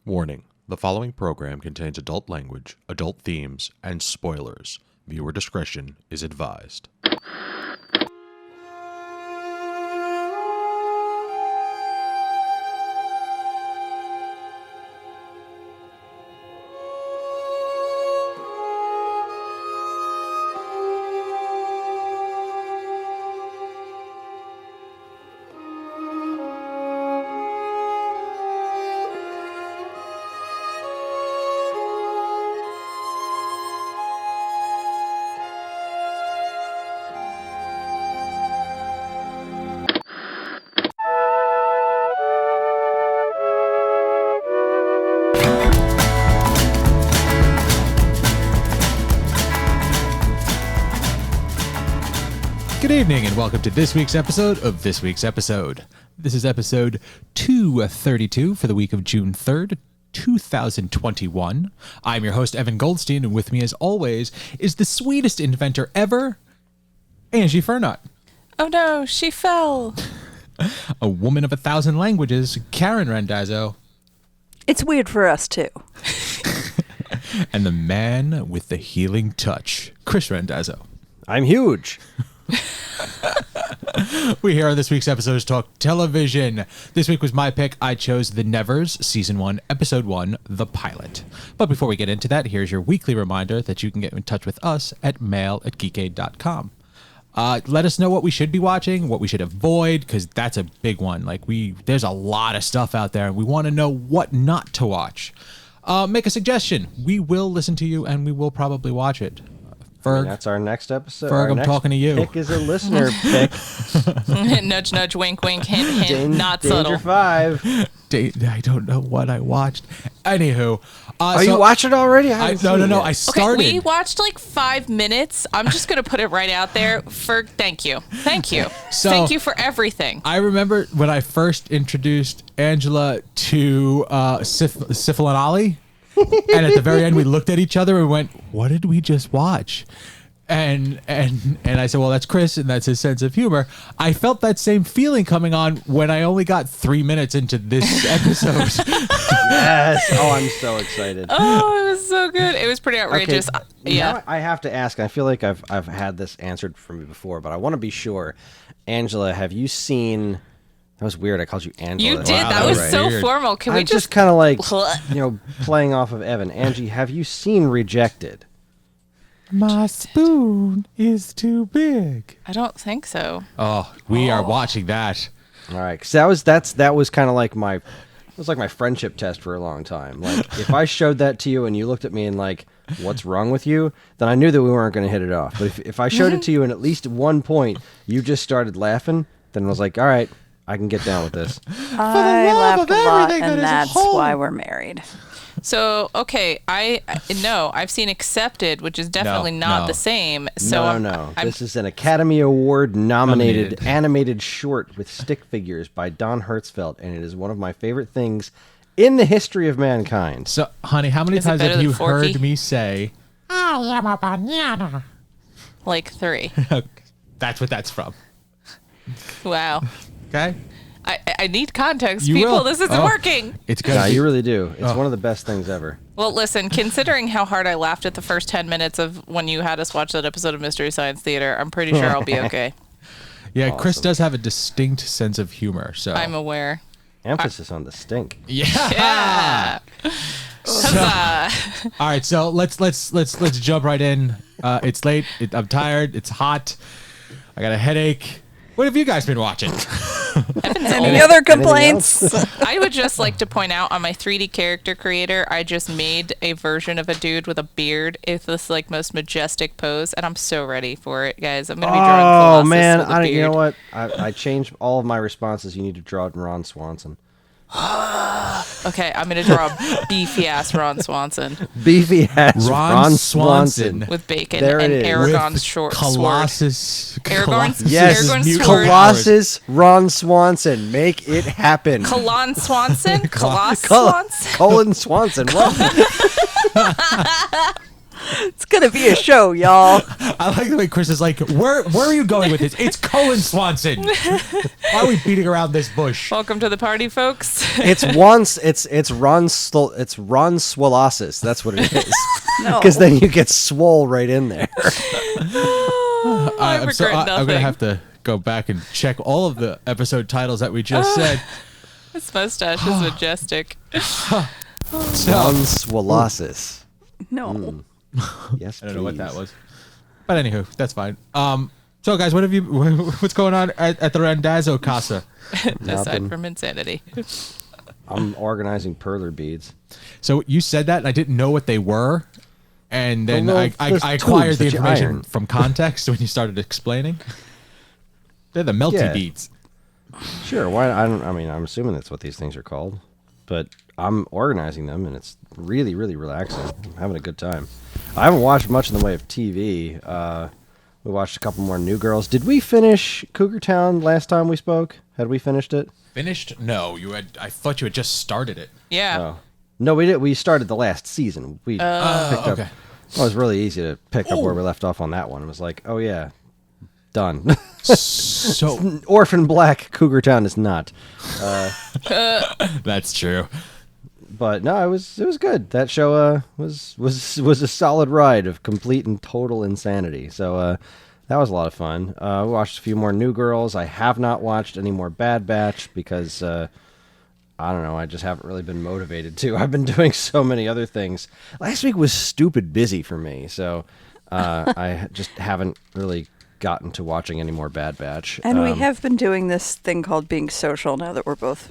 Warning: the following program contains adult language, adult themes, and spoilers. Viewer discretion is advised. Good evening and welcome to this week's episode of This Week's Episode. This is episode 232 for the week of June 3rd, 2021. I'm your host, Evan Goldstein, and with me as always is the sweetest inventor ever, Angie Fernot. Oh no, she fell. A woman of 1,000 languages, Karen Randazzo. It's weird for us too. And the man with the healing touch, Chris Randazzo. I'm huge. We here on this week's episode is Talk Television. This week was my pick. I chose The Nevers, Season 1, Episode 1, The Pilot. But before we get into that, here's your weekly reminder that you can get in touch with us at mail@geekade.com. Let us know what we should be watching, what we should avoid, because that's a big one. There's a lot of stuff out there, and we want to know what not to watch. Make a suggestion. We will listen to you, and we will probably watch it. Ferg, that's our next episode. Ferg, I'm talking to you. Pick is a listener pick. Nudge, nudge, wink, wink, hint, hint, not Danger subtle. 5. I don't know what I watched. Anywho. You watched it already? No. I started. Okay, we watched like 5 minutes. I'm just going to put it right out there. Ferg, thank you. Thank you. So, thank you for everything. I remember when I first introduced Angela to Syphil and Ollie. And at the very end, we looked at each other and went, "What did we just watch?" And I said, "Well, that's Chris, and that's his sense of humor." I felt that same feeling coming on when I only got 3 minutes into this episode. Yes. Oh, I'm so excited. Oh, it was so good. It was pretty outrageous. Okay, Yeah. now I have to ask. I feel like I've had this answered from you before, but I want to be sure. Angela, have you seen? That was weird. I called you Angela. You did. Wow, that was right. so Weird. formal. Can I'm we just kind of like, playing off of Evan. Angie, have you seen Rejected? My spoon is too big. I don't think so. Oh, we are watching that. All right, because that was kind of like my friendship test for a long time. Like, if I showed that to you and you looked at me and like, what's wrong with you? Then I knew that we weren't going to hit it off. But if I showed it to you and at least at one point you just started laughing, then I was like, all right, I can get down with this. I laughed a lot, and that's why we're married. So, okay, I've seen Accepted, which is definitely not the same. So No. This is an Academy Award nominated animated short with stick figures by Don Hertzfeldt, and it is one of my favorite things in the history of mankind. So, honey, how many Is it times better have you than Forky? heard me say, "I am a banana"? Like 3. That's what that's from. Wow. Okay? I need context, You people. will. This isn't working. It's good. Yeah, you really do. It's one of the best things ever. Well, listen, considering how hard I laughed at the first 10 minutes of when you had us watch that episode of Mystery Science Theater, I'm pretty sure I'll be okay. Yeah, Awesome. Chris does have a distinct sense of humor. So I'm aware. Emphasis on the stink. Yeah. Yeah. Huzzah. All right, so let's jump right in. It's late. I'm tired. It's hot. I got a headache. What have you guys been watching? Any other complaints? I would just like to point out on my 3D character creator, I just made a version of a dude with a beard with this like most majestic pose, and I'm so ready for it, guys. I'm gonna be drawing Colossus man, with a beard. you know what? I changed all of my responses. You need to draw Ron Swanson. Okay, I'm gonna draw a beefy ass Ron Swanson Beefy ass Ron Swanson. with bacon There and it is. Aragorn's With sword. Colossus. Aragorn's- Yes, Aragorn's mutant sword. Colossus Ron Swanson. Make it happen. Colon Swanson? Colossus Col- Swanson? Colin Swanson. What? It's gonna be a show, y'all. I like the way Chris is like, where are you going with this? It's Colin Swanson. Why are we beating around this bush? Welcome to the party, folks. It's Ron Swolossus. That's what it is. No. Because then you get swole right in there. I regret nothing. I'm gonna have to go back and check all of the episode titles that we just said. This mustache is majestic. Ron Swolossus. No. Yes, I don't know what that was, but anywho, that's fine. So guys, what's going on at the Randazzo Casa? Aside from insanity. I'm organizing perler beads. So you said that, and I didn't know what they were, and then Well, I those acquired tubes the that you information iron. from context when you started explaining. They're the melty Yeah. beads. Sure. Why? I'm assuming that's what these things are called, but I'm organizing them, and it's really, really relaxing. I'm having a good time. I haven't watched much in the way of TV. We watched a couple more New Girls. Did we finish Cougar Town last time we spoke? Had we finished it? Finished? No, you had. I thought you had just started it. Yeah. Oh. No, we did. We started the last season. We picked up. Okay. Well, it was really easy to pick up where we left off on that one. It was like, oh yeah, done. So Orphan Black Cougar Town is not. that's true. But no, it was good. That show was a solid ride of complete and total insanity. So that was a lot of fun. We watched a few more New Girls. I have not watched any more Bad Batch because I don't know. I just haven't really been motivated to. I've been doing so many other things. Last week was stupid busy for me, so I just haven't really gotten to watching any more Bad Batch. And we have been doing this thing called being social now that we're both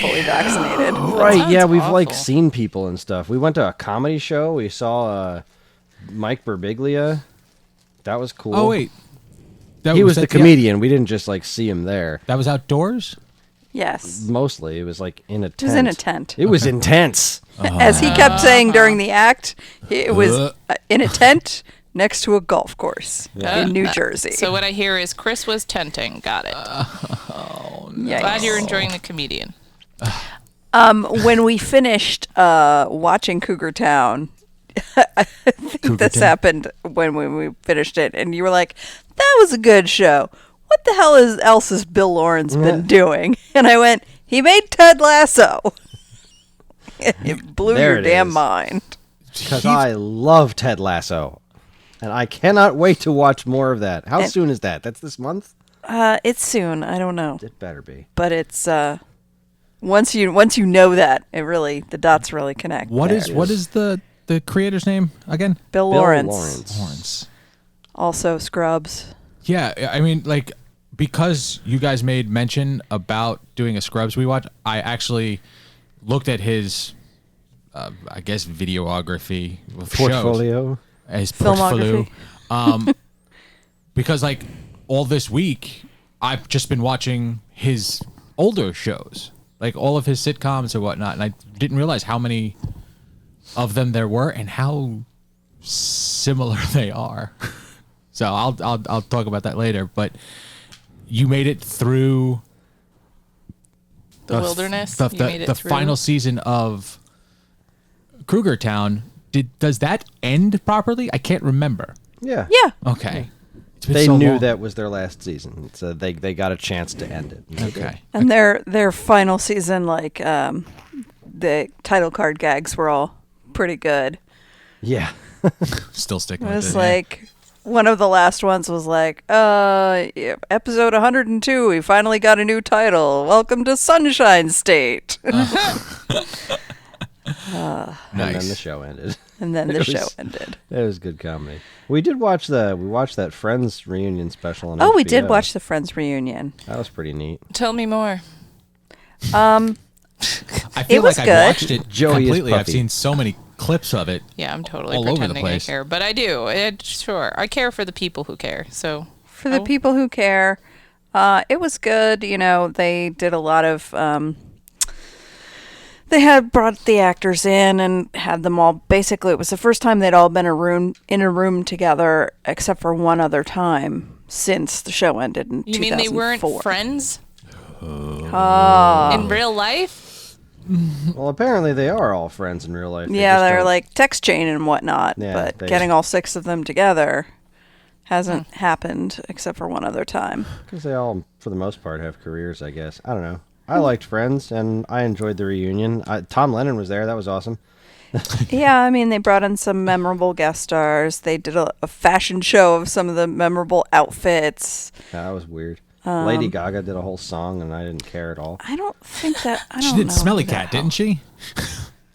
fully vaccinated. Right, sounds yeah, we've awful. seen people and stuff. We went to a comedy show. We saw Mike Birbiglia. That was cool. Oh wait, He was the that comedian. We didn't just see him there. That was outdoors. Yes. Mostly, it was in a tent. It was in a tent. It was intense. As he kept saying during the act, it was in a tent next to a golf course in New Jersey. So what I hear is Chris was tenting. Got it. Yikes. Glad you're enjoying the comedian. When we finished watching Cougar Town, I think this happened when we finished it, and you were like, "That was a good show. What the hell else has Bill Lawrence been doing?" And I went, "He made Ted Lasso." It blew There your it damn is. mind. Because I love Ted Lasso. And I cannot wait to watch more of that. How soon is that? That's this month? It's soon. I don't know, It better be. but it's once you know that, the dots really connect. What there. is the creator's name again? Bill Bill Lawrence? Lawrence. Also Scrubs. Yeah, I mean, because you guys made mention about doing a Scrubs we watched, I actually looked at his, I guess, videography of Portfolio. shows, his Filmography. portfolio. Because all this week, I've just been watching his older shows, all of his sitcoms and whatnot, and I didn't realize how many of them there were and how similar they are. So I'll talk about that later. But you made it through The wilderness. the You made it through. final season of Cougar Town. Does that end properly? I can't remember. Yeah. Yeah. Okay. It's been They so knew long. that was their last season. So they got a chance to end it. And they did. Okay. And their final season, the title card gags were all pretty good. Yeah. Still sticking It with was it. one of the last ones was episode 102, we finally got a new title. Welcome to Sunshine State. Nice. And then the show ended. And then the It show was- ended. It was good comedy. We watched that Friends reunion special on Oh, we did HBO. watch the Friends reunion. That was pretty neat. Tell me more. I feel was like good. I watched it Joey is completely. I've puffy. seen so many clips of it. Yeah, I'm totally All over the pretending I place. care, but I do. Sure, I care for the people who care. So For the people who care, it was good. They did a lot of... they had brought the actors in and had them all... Basically, it was the first time they'd all been in a room together, except for one other time since the show ended in 2004. You mean they weren't friends Oh. in real life? Well, apparently they are all friends in real life. Yeah, just they're don't- like text chain and whatnot, Yeah, but they- getting all 6 of them together hasn't happened except for one other time. Because they all, for the most part, have careers, I guess. I don't know. I liked Friends, and I enjoyed the reunion. Tom Lennon was there. That was awesome. Yeah, I mean, they brought in some memorable guest stars. They did a fashion show of some of the memorable outfits. Yeah, that was weird. Lady Gaga did a whole song, and I didn't care at all. I don't think that... I don't She did know Smelly who Cat, the hell- didn't she?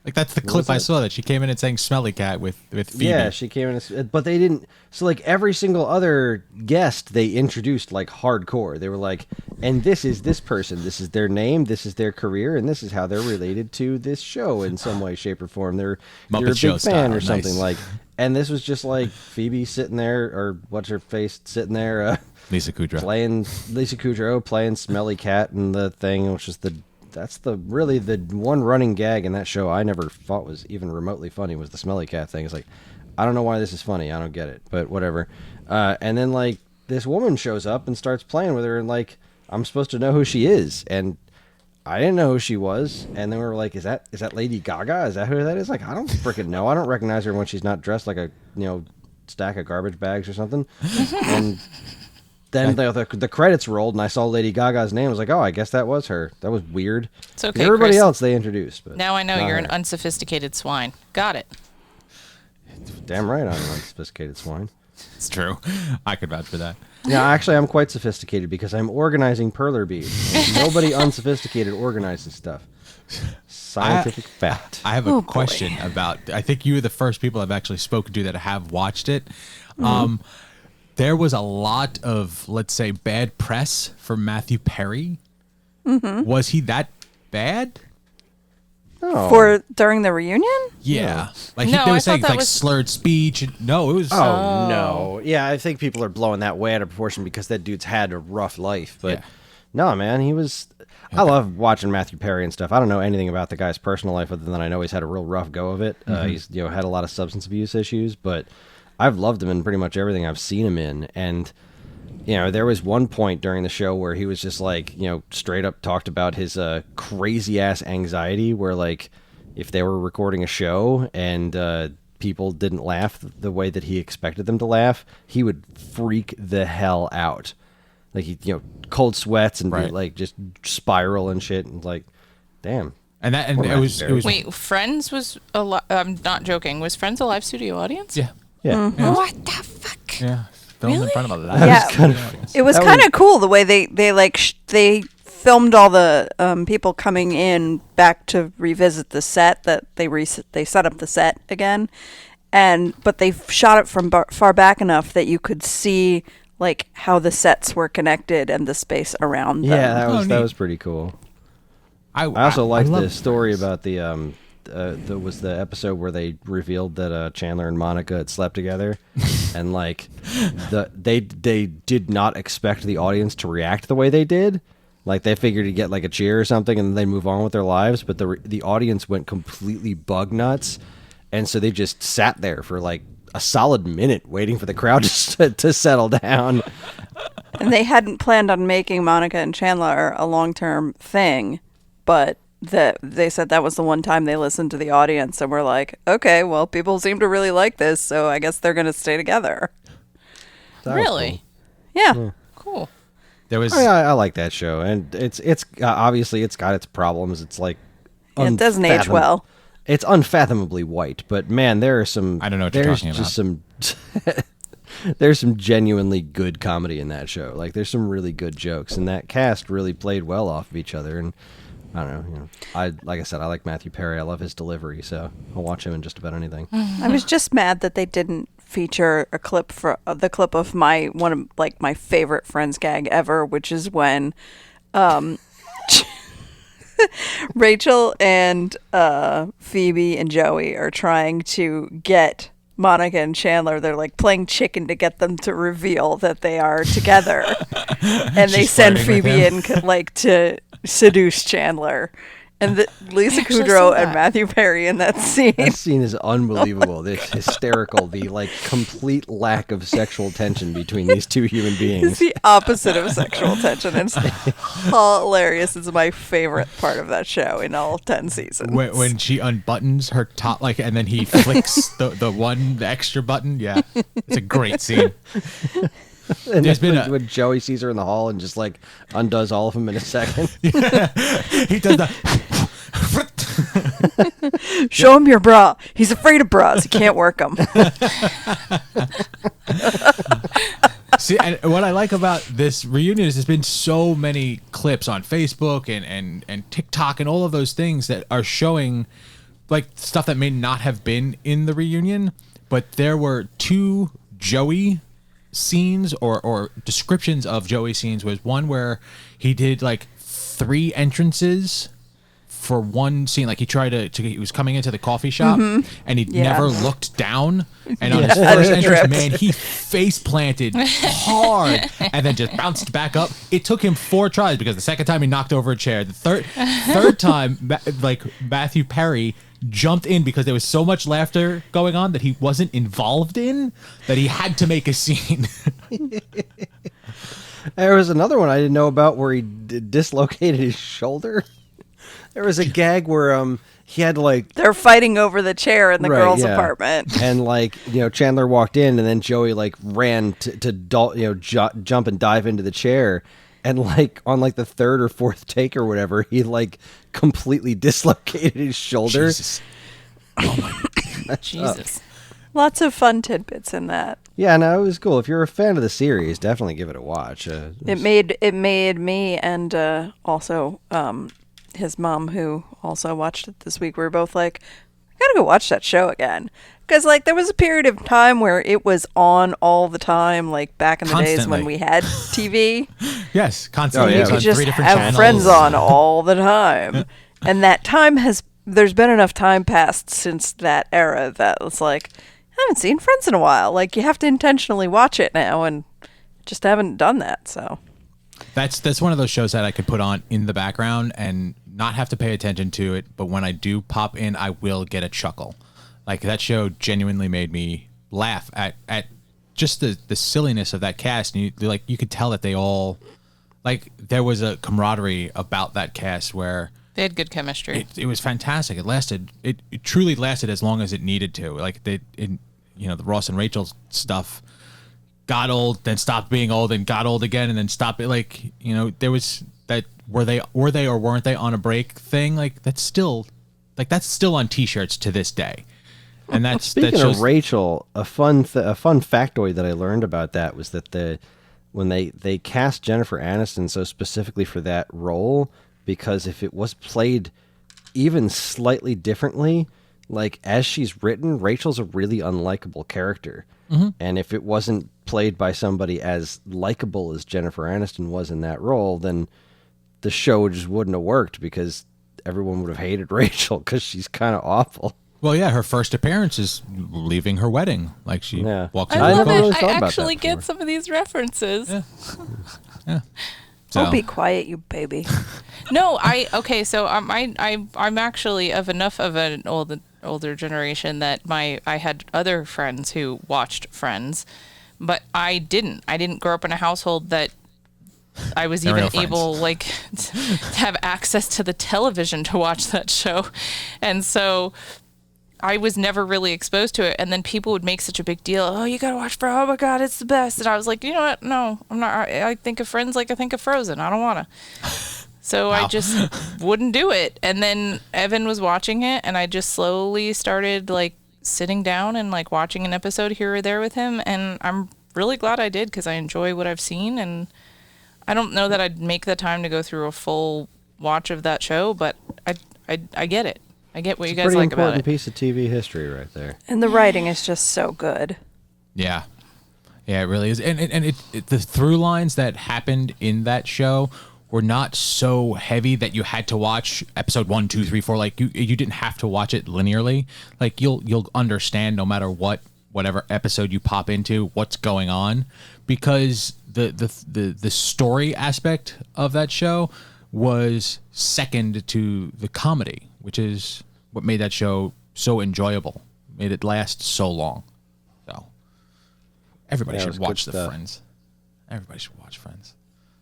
Like, that's the clip I saw, that she came in and sang Smelly Cat with Phoebe. Yeah, she came in, but they didn't. So, like, every single other guest they introduced, like, hardcore. They were like, and this is this person, this is their name, this is their career, and this is how they're related to this show in some way, shape, or form. They're Muppet a big Show fan style, or something, nice. like. And this was just like Phoebe sitting there, or what's her face sitting there, Lisa Kudrow. playing Lisa Kudrow playing Smelly Cat and the thing, which is that's really the one running gag in that show I never thought was even remotely funny, was the Smelly Cat thing. It's like, I don't know why this is funny, I don't get it, but whatever. And then like this woman shows up and starts playing with her, and like I'm supposed to know who she is, and I didn't know who she was, and then we were like, is that Lady Gaga? Is that who that is? Like, I don't freaking know. I don't recognize her when she's not dressed like a stack of garbage bags or something. And then the credits rolled, and I saw Lady Gaga's name. I was like, oh, I guess that was her. That was weird. It's okay, Everybody Chris. else they introduced, but Now I know not you're her. an unsophisticated swine. Got it. Damn right, I'm an unsophisticated swine. It's true. I could vouch for that. Yeah, actually, I'm quite sophisticated because I'm organizing perler beads. And nobody unsophisticated organizes stuff. Scientific fact. I have Oh, a boy. question about. I think you were the first people I've actually spoken to that have watched it. There was a lot of, let's say, bad press for Matthew Perry. Was he that bad? Oh. For during the reunion? Yeah. Like No, they I were thought saying that like was- slurred speech. No, it was. Oh, no. Yeah, I think people are blowing that way out of proportion because that dude's had a rough life. But Yeah. no, man, he was. I love watching Matthew Perry and stuff. I don't know anything about the guy's personal life other than I know he's had a real rough go of it. He's had a lot of substance abuse issues, but I've loved him in pretty much everything I've seen him in. And there was one point during the show where he was just like, straight up talked about his crazy ass anxiety, where like if they were recording a show and people didn't laugh the way that he expected them to laugh, he would freak the hell out. Like he, cold sweats and Right. like just spiral and shit, and like, damn. and that and Poor it Matthew was. Perry. It was. Wait, Friends was I'm not joking. Was Friends a live studio audience? Yeah. Yeah. What the fuck? Yeah. Filmed in Really? front of a That Yeah. was kind of. It was That kind was- of cool the way they filmed all the people coming in back to revisit the set, that they set up the set again, but they shot it from far back enough that you could see like how the sets were connected and the space around them. Yeah, that neat. was pretty cool. I I also liked love the story about the was the episode where they revealed that Chandler and Monica had slept together, and like they did not expect the audience to react the way they did. Like they figured to get like a cheer or something, and then they move on with their lives. But the audience went completely bug nuts, and so they just sat there for like a solid minute waiting for the crowd to settle down. And they hadn't planned on making Monica and Chandler a long-term thing, but they said that was the one time they listened to the audience and were like, okay, well, people seem to really like this, so I guess they're going to stay together. That was Really? Yeah. Cool. there was. cool. I like that show, and it's obviously it's got its problems. It's like It doesn't age unfathom- well. It's unfathomably white, but man, there are some. I don't know what you're there's talking just some. There's some genuinely good comedy in that show. Like there's some really good jokes, and that cast really played well off of each other. And I don't know, like I said, I like Matthew Perry. I love his delivery, so I'll watch him in just about anything. I was just mad that they didn't feature a clip for the clip of one of like my favorite Friends gag ever, which is when Rachel and Phoebe and Joey are trying to get Monica and Chandler. They're like playing chicken to get them to reveal that they are together, and they She's send flirting with Phoebe him. in like to seduce Chandler. And Lisa actually Kudrow saw and that. Matthew Perry in that scene. That scene is unbelievable. It's hysterical. The complete lack of sexual tension between these two human It's beings. the opposite of sexual tension. It's hilarious. It's my favorite part of that show in all 10 seasons. When she unbuttons her top, and then he flicks the extra button. Yeah, it's a great scene. And There's been when Joey sees her in the hall and just undoes all of them in a second. He does the. Show him your bra. He's afraid of bras. He can't work them. See, and what I like about this reunion is there's been so many clips on Facebook and TikTok and all of those things that are showing stuff that may not have been in the reunion, but there were 2 Joey scenes or descriptions of Joey scenes. Was one where he did 3 entrances for one scene. He was coming into the coffee shop and he never looked down, and on his first entrance, man, he face planted hard and then just bounced back up. It took him 4 tries because the second time he knocked over a chair. The third time, Matthew Perry jumped in because there was so much laughter going on that he wasn't involved in, that he had to make a scene. There was another one I didn't know about where he dislocated his shoulder. There was a gag where he had to They're fighting over the chair in the girls' apartment. And Chandler walked in and then Joey ran to jump and dive into the chair. And on the 3rd or 4th take or whatever, he completely dislocated his shoulder. Jesus. Oh my Jesus. Lots of fun tidbits in that. Yeah, no, it was cool. If you're a fan of the series, definitely give it a watch. It made me and also his mom, who also watched it this week, we were both I gotta go watch that show again. Because there was a period of time where it was on all the time, back in the days when we had TV. Yes, constantly. Oh, yeah. It was You on could just 3 different have channels. Friends on all the time. And that time there's been enough time passed since that era that it's I haven't seen Friends in a while. You have to intentionally watch it now, and just haven't done that, so. That's one of those shows that I could put on in the background and not have to pay attention to it, but when I do pop in, I will get a chuckle. That show genuinely made me laugh at just the silliness of that cast, and you could tell that they all there was a camaraderie about that cast where They had good chemistry. it was fantastic. It truly lasted as long as it needed to. The Ross and Rachel stuff got old, then stopped being old, and got old again, and then stopped. There was that were they or weren't they on a break thing? That's still on T-shirts to this day. And that's Speaking of Rachel, a fun factoid that I learned about that was that when they cast Jennifer Aniston so specifically for that role, because if it was played even slightly differently, as she's written, Rachel's a really unlikable character. Mm-hmm. And if it wasn't played by somebody as likable as Jennifer Aniston was in that role, then the show just wouldn't have worked because everyone would have hated Rachel because she's kind of awful. Well, yeah, her first appearance is leaving her wedding. She walks in. I love never really it. thought I about actually that get before. some of these references. Yeah. So, Oh, be quiet, you baby. No, so I'm actually of enough of an older generation that I had other friends who watched Friends, but I didn't grow up in a household that I was There were even no able to have access to the television to watch that show, and so I was never really exposed to it. And then people would make such a big deal. Oh, you gotta watch Friends. Oh my God, it's the best. And I was like, you know what? No, I'm not. I think of Friends like I think of Frozen. I don't wanna. So Wow. I just wouldn't do it. And then Evan was watching it, and I just slowly started sitting down and watching an episode here or there with him. And I'm really glad I did because I enjoy what I've seen. And I don't know that I'd make the time to go through a full watch of that show, but I get it. I get what you guys like about Pretty important it. piece of TV history right there. And the writing is just so good. yeah, it really is. And the through lines that happened in that show were not so heavy that you had to watch episode 1, 2, 3, 4. You didn't have to watch it linearly. You'll understand no matter whatever episode you pop into what's going on, because the story aspect of that show was second to the comedy, which is what made that show so enjoyable, made it last so long. So everybody should watch the Friends. Everybody should watch Friends.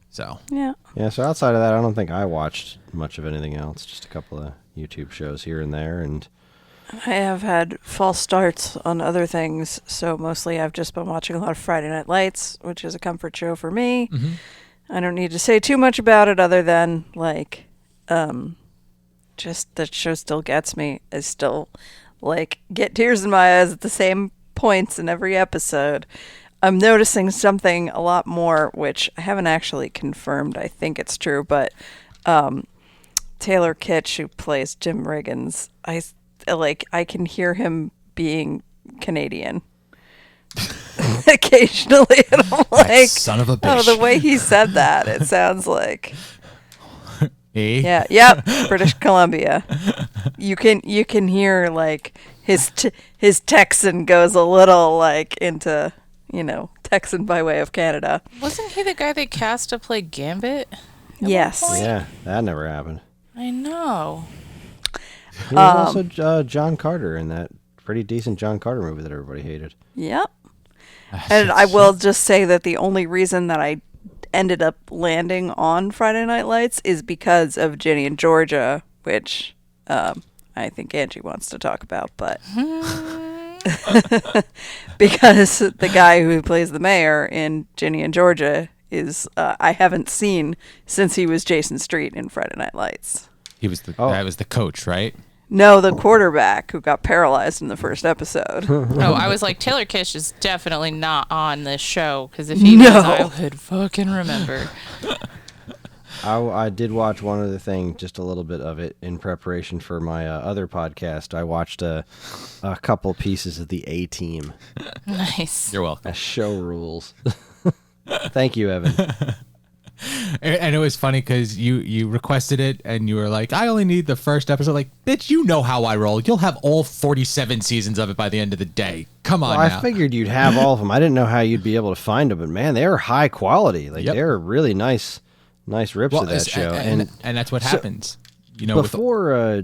So Yeah. So outside of that, I don't think I watched much of anything else. Just a couple of YouTube shows here and there, and I have had false starts on other things, so mostly I've just been watching a lot of Friday Night Lights, which is a comfort show for me. Mm-hmm. I don't need to say too much about it other than, like, just the show still gets me. I still, like, get tears in my eyes at the same points in every episode. I'm noticing something a lot more, which I haven't actually confirmed. I think it's true, but Taylor Kitsch, who plays Jim Riggins, I can hear him being Canadian occasionally, and I'm like, son of a bitch. oh, the way he said that, it sounds like, Eh? yep, British Columbia. You can hear like his Texan goes a little like into Texan by way of Canada. Wasn't he the guy they cast to play Gambit? Yes. yeah, that never happened. I know. He was also John Carter in that pretty decent John Carter movie that everybody hated. Yep. And I will just say that the only reason that I ended up landing on Friday Night Lights is because of Ginny and Georgia, which I think Angie wants to talk about, but because the guy who plays the mayor in Ginny and Georgia is I haven't seen since he was Jason Street in Friday Night Lights. He was that was the coach, right? No, the quarterback who got paralyzed in the first episode. Oh, I was like, Taylor Kitsch is definitely not on this show, because if he was, I would fucking remember. I did watch one other thing, just a little bit of it, in preparation for my other podcast. I watched a couple pieces of the A-Team. Nice. You're welcome. That show rules. Thank you, Evan. And it was funny because you requested it and you were like, I only need the first episode. Like, bitch, you know how I roll. You'll have all 47 seasons of it by the end of the day. Come on now. I figured you'd have all of them. I didn't know how you'd be able to find them, but man, they were high quality. Like, they're really nice rips of that show. And that's what happens. Before,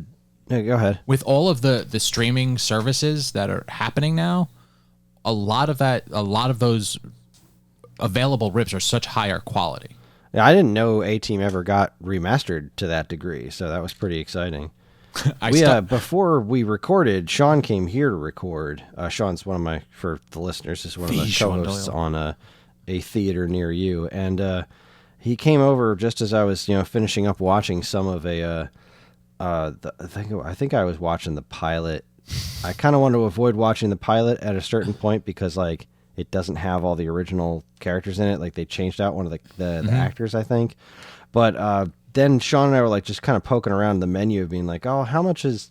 go ahead. With all of the streaming services that are happening now, a lot of those available rips are such higher quality. Yeah, I didn't know A-Team ever got remastered to that degree, so that was pretty exciting. Before we recorded, Sean came here to record. Sean's for the listeners, is one of the co-hosts on a theater near you, and he came over just as I was, finishing up watching some of I think I was watching the pilot. I kind of wanted to avoid watching the pilot at a certain point because, like, it doesn't have all the original characters in it. Like, they changed out one of the actors, I think. But then Sean and I were like just kind of poking around the menu, being like, "Oh, how much was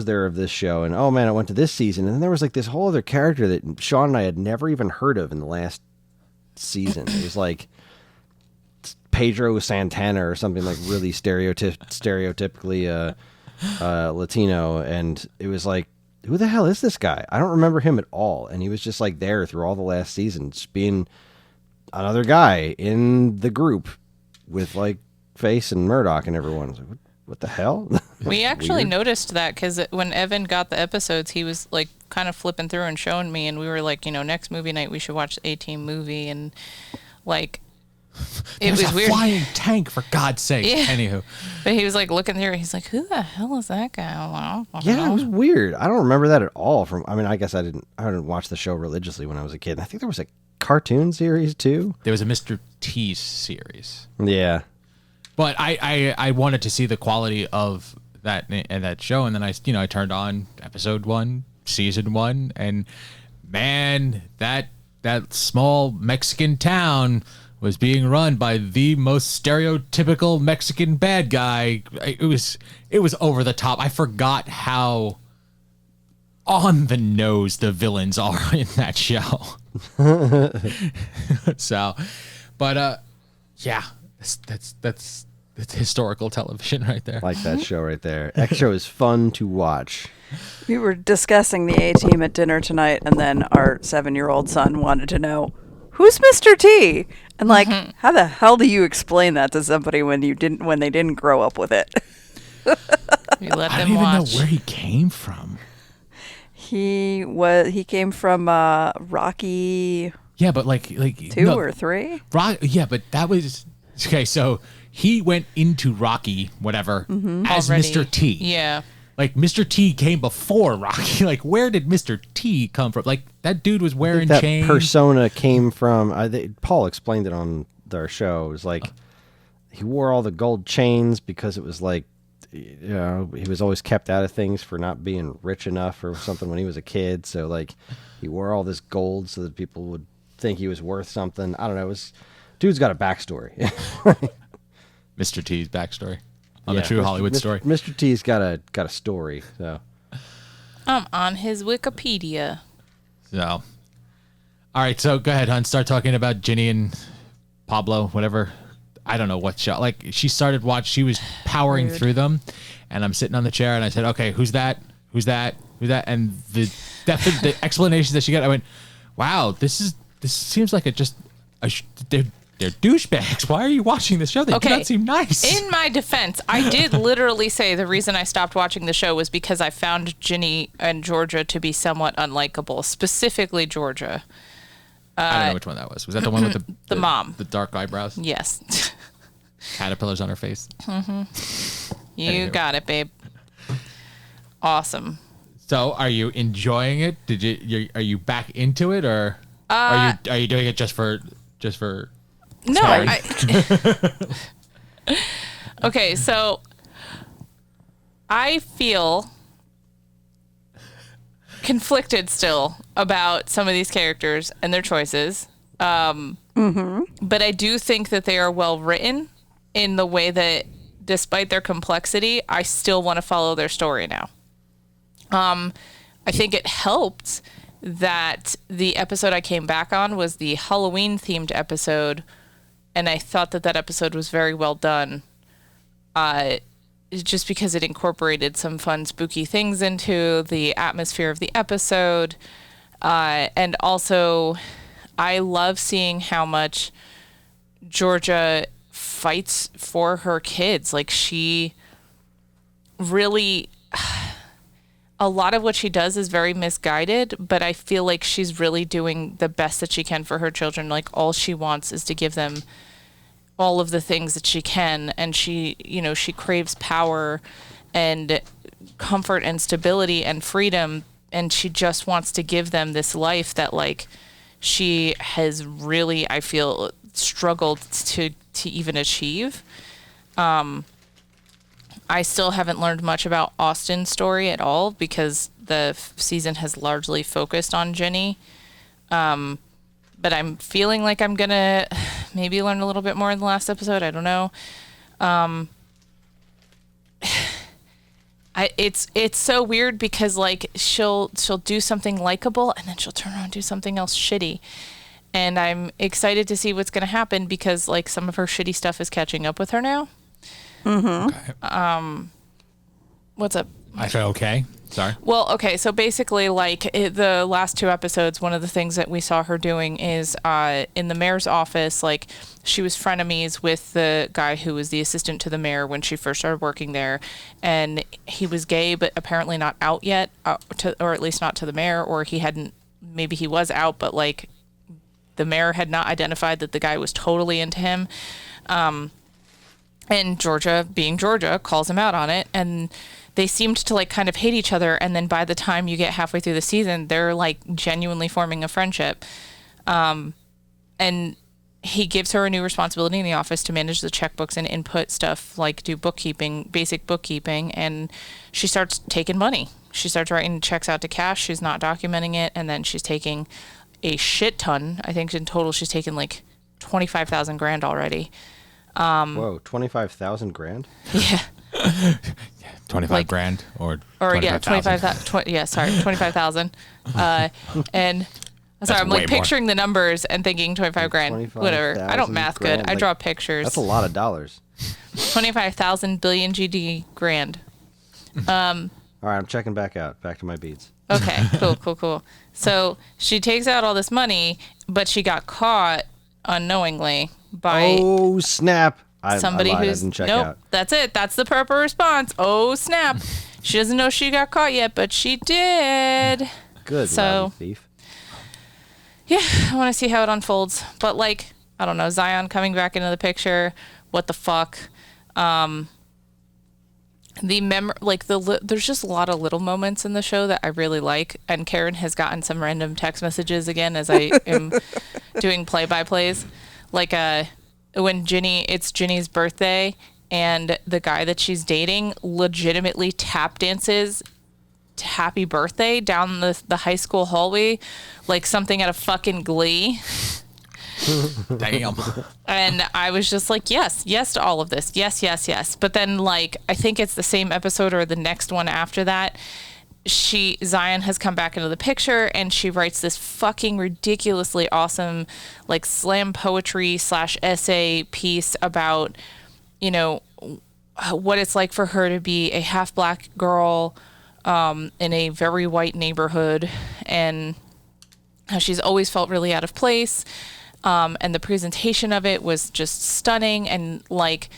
there of this show?" And oh man, it went to this season. And then there was like this whole other character that Sean and I had never even heard of in the last season. It was like Pedro Santana or something, like really stereotypically Latino, and it was like, who the hell is this guy? I don't remember him at all. And he was just like there through all the last seasons, being another guy in the group with like Face and Murdoch and everyone. I was like, what the hell? We actually noticed that because when Evan got the episodes, he was like kind of flipping through and showing me, and we were like, next movie night we should watch the A-Team movie, and like it was weird. Flying tank, for God's sake. Yeah. Anywho, but he was like looking through, he's like, who the hell is that guy? I don't Yeah, know. it was weird. I don't remember that at all. I guess I didn't watch the show religiously when I was a kid. I think there was a cartoon series too. there was a Mr. T series. Yeah. But I wanted to see the quality of that show, and then I turned on episode 1, season 1, and man, that small Mexican town was being run by the most stereotypical Mexican bad guy. It was over the top. I forgot how on the nose the villains are in that show. So, but yeah, that's historical television right there. Like that show right there. That show is fun to watch. We were discussing the A-Team at dinner tonight, and then our 7-year-old son wanted to know, who's Mr. T? And like, how the hell do you explain that to somebody when they didn't grow up with it? We let I them don't even watch. know where he came from. He came from Rocky Yeah, but like 2 or 3. Yeah, but that was okay. So he went into Rocky, whatever, as Already. Mr. T. Yeah. Like Mr. T came before Rocky. Like, where did Mr. T come from? Like that dude was I wearing think that chains. persona came from Paul explained it on their show. It was like he wore all the gold chains because it was like, you know, he was always kept out of things for not being rich enough or something when he was a kid. So like he wore all this gold so that people would think he was worth something. I don't know. Dude's got a backstory. Mr. T's backstory on Yeah, the True Hollywood Mr. Story. Mr. T's got a story. So On his Wikipedia. So, all right. So go ahead, hon. Start talking about Ginny and Pablo, whatever. I don't know what show. Like she started she was powering Weird. through them, and I'm sitting on the chair, and I said, "Okay, who's that? Who's that? Who's that?" And the explanations that she got, I went, "Wow, this seems like they're douchebags. Why are you watching this show? They do not seem nice." In my defense, I did literally say the reason I stopped watching the show was because I found Ginny and Georgia to be somewhat unlikable, specifically Georgia. I don't know which one that was. Was that the one with The mom. the dark eyebrows, Yes. caterpillars on her face? You Anywho. got it, babe. Awesome. So, are you enjoying it? Are you back into it, or are you doing it just for? No, Sorry. Okay, so I feel conflicted still about some of these characters and their choices. But I do think that they are well written in the way that, despite their complexity, I still want to follow their story now. I think it helped that the episode I came back on was the Halloween themed episode, and I thought that episode was very well done. Just because it incorporated some fun, spooky things into the atmosphere of the episode. And also, I love seeing how much Georgia fights for her kids. Like, she really... A lot of what she does is very misguided, but I feel like she's really doing the best that she can for her children. Like, all she wants is to give them all of the things that she can, and she craves power and comfort and stability and freedom, and she just wants to give them this life that, like, she has really, I feel, struggled to even achieve. I still haven't learned much about Austin's story at all because the season has largely focused on Jenny. But I'm feeling like I'm going to maybe learn a little bit more in the last episode. I don't know. It's so weird because, like, she'll do something likable and then she'll turn around and do something else shitty. And I'm excited to see what's going to happen because, like, some of her shitty stuff is catching up with her now. Okay. What's up? I said okay. Sorry. Well, okay, so basically, like, the last 2 episodes, one of the things that we saw her doing is in the mayor's office, like, she was frenemies with the guy who was the assistant to the mayor when she first started working there, and he was gay, but apparently not out yet, or at least not to the mayor, or maybe he was out, but, like, the mayor had not identified that the guy was totally into him. And Georgia, being Georgia, calls him out on it, and they seemed to, like, kind of hate each other, and then by the time you get halfway through the season, they're, like, genuinely forming a friendship. And he gives her a new responsibility in the office to manage the checkbooks and input stuff, like do basic bookkeeping, and she starts taking money. She starts writing checks out to cash. She's not documenting it, and then she's taking a shit ton. I think in total she's taken, like, 25,000 grand already. Whoa, 25,000 grand? Yeah. 25 grand or yeah, 25,000. 25,000. And sorry, I'm way like more. picturing the numbers and thinking 25 grand. Whatever. I don't 25,000 math grand, good. I like, draw pictures. That's a lot of dollars. 25,000 billion GD grand. All right, I'm checking back out. Back to my beads. Okay, cool. So she takes out all this money, but she got caught unknowingly by Oh, snap. somebody I lied. I who's didn't check nope. out. That's it. That's the proper response. Oh snap! She doesn't know she got caught yet, but she did. Good, So rowdy thief. yeah, I want to see how it unfolds. But like, I don't know, Zion coming back into the picture. What the fuck? There's just a lot of little moments in the show that I really like. And Karen has gotten some random text messages again as I am doing play-by-plays. Like when it's Ginny's birthday and the guy that she's dating legitimately tap dances to happy birthday down the high school hallway like something out of fucking Glee. Damn. And I was just like, yes to all of this. Yes. But then, like, I think it's the same episode or the next one after that. Zion has come back into the picture and she writes this fucking ridiculously awesome, like, slam poetry / essay piece about, you know, what it's like for her to be a half black girl in a very white neighborhood and how she's always felt really out of place. And the presentation of it was just stunning. And like,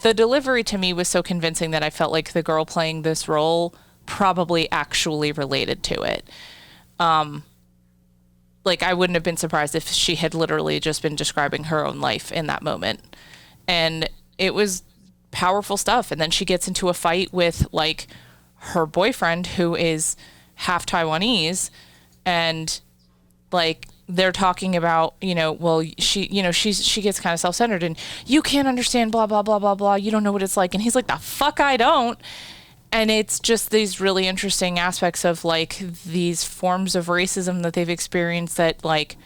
the delivery to me was so convincing that I felt like the girl playing this role probably actually related to it. Like I wouldn't have been surprised if she had literally just been describing her own life in that moment. And it was powerful stuff. And then she gets into a fight with like her boyfriend who is half Taiwanese and like, they're talking about, you know, well, she gets kind of self-centered and you can't understand blah, blah, blah, blah, blah. You don't know what it's like. And he's like, the fuck I don't. And it's just these really interesting aspects of like these forms of racism that they've experienced that like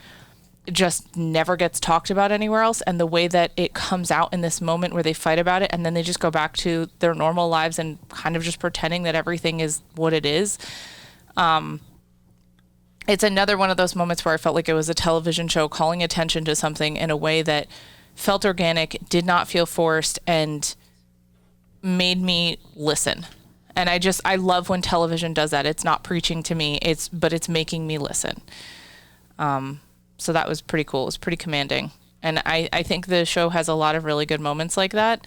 just never gets talked about anywhere else. And the way that it comes out in this moment where they fight about it and then they just go back to their normal lives and kind of just pretending that everything is what it is. It's another one of those moments where I felt like it was a television show calling attention to something in a way that felt organic, did not feel forced, and made me listen. And I love when television does that. It's not preaching to me, but it's making me listen. So that was pretty cool. It was pretty commanding. And I think the show has a lot of really good moments like that.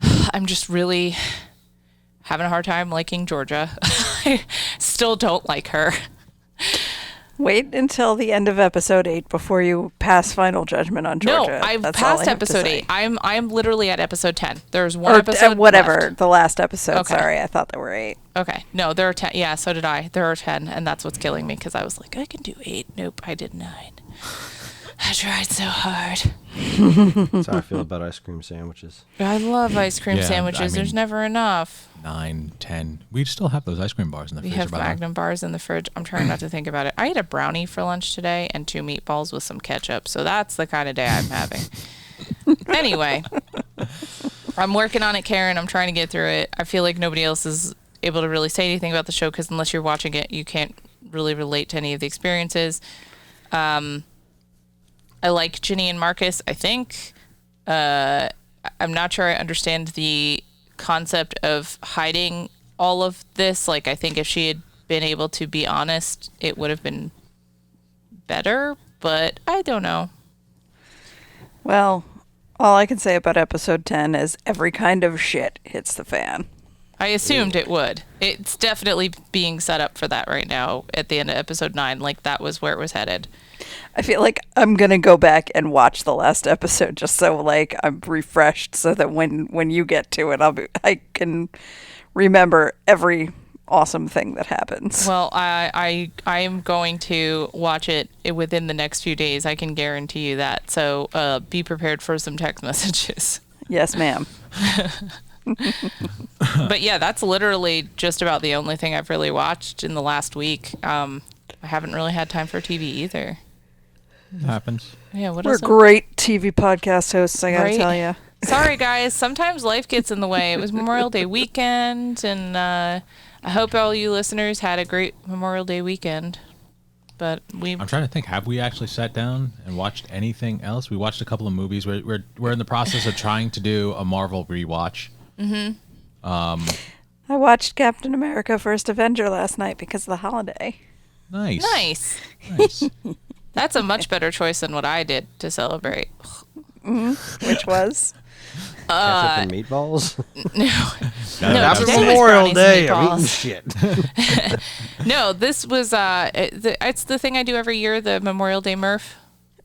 I'm just really having a hard time liking Georgia. I still don't like her. Wait until the end of episode 8 before you pass final judgment on Georgia. No, I've That's all passed I have to episode say. 8. I'm literally at episode 10. There's one episode whatever, left. the last episode. Okay. Sorry, I thought there were 8. Okay. No, there are 10. Yeah, so did I. There are 10, and that's what's killing me because I was like, I can do 8. Nope, I did 9. I tried so hard. That's how I feel about ice cream sandwiches. I love ice cream Yeah, sandwiches. I mean- There's never enough. 9, 10. We still have those ice cream bars in the We freezer. have by the way. Magnum bars in the fridge. I'm trying not to think about it. I ate a brownie for lunch today and 2 meatballs with some ketchup. So that's the kind of day I'm having. Anyway, I'm working on it, Karen. I'm trying to get through it. I feel like nobody else is able to really say anything about the show because unless you're watching it, you can't really relate to any of the experiences. I like Ginny and Marcus, I think. I'm not sure I understand the concept of hiding all of this. Like, I think if she had been able to be honest, it would have been better, but I don't know. Well, all I can say about episode 10 is every kind of shit hits the fan. I assumed it would. It's definitely being set up for that right now at the end of episode 9. Like, that was where it was headed. I feel like I'm going to go back and watch the last episode just so like I'm refreshed so that when you get to it, I can remember every awesome thing that happens. Well, I am going to watch it within the next few days. I can guarantee you that. So be prepared for some text messages. Yes, ma'am. But yeah, that's literally just about the only thing I've really watched in the last week. I haven't really had time for TV either. It happens. Yeah, what We're else? great TV podcast hosts, I gotta Right? tell you. Sorry, guys. Sometimes life gets in the way. It was Memorial Day weekend, and I hope all you listeners had a great Memorial Day weekend. But I'm trying to think. Have we actually sat down and watched anything else? We watched a couple of movies. We're in the process of trying to do a Marvel rewatch. I I watched Captain America: First Avenger last night because of the holiday. Nice. Nice. That's a much better choice than what I did to celebrate. Which was? Ketchup and meatballs. No, Happy today was Memorial brownies and Day. I'm eating meatballs. shit. No, this was it's the thing I do every year, the Memorial Day Murph.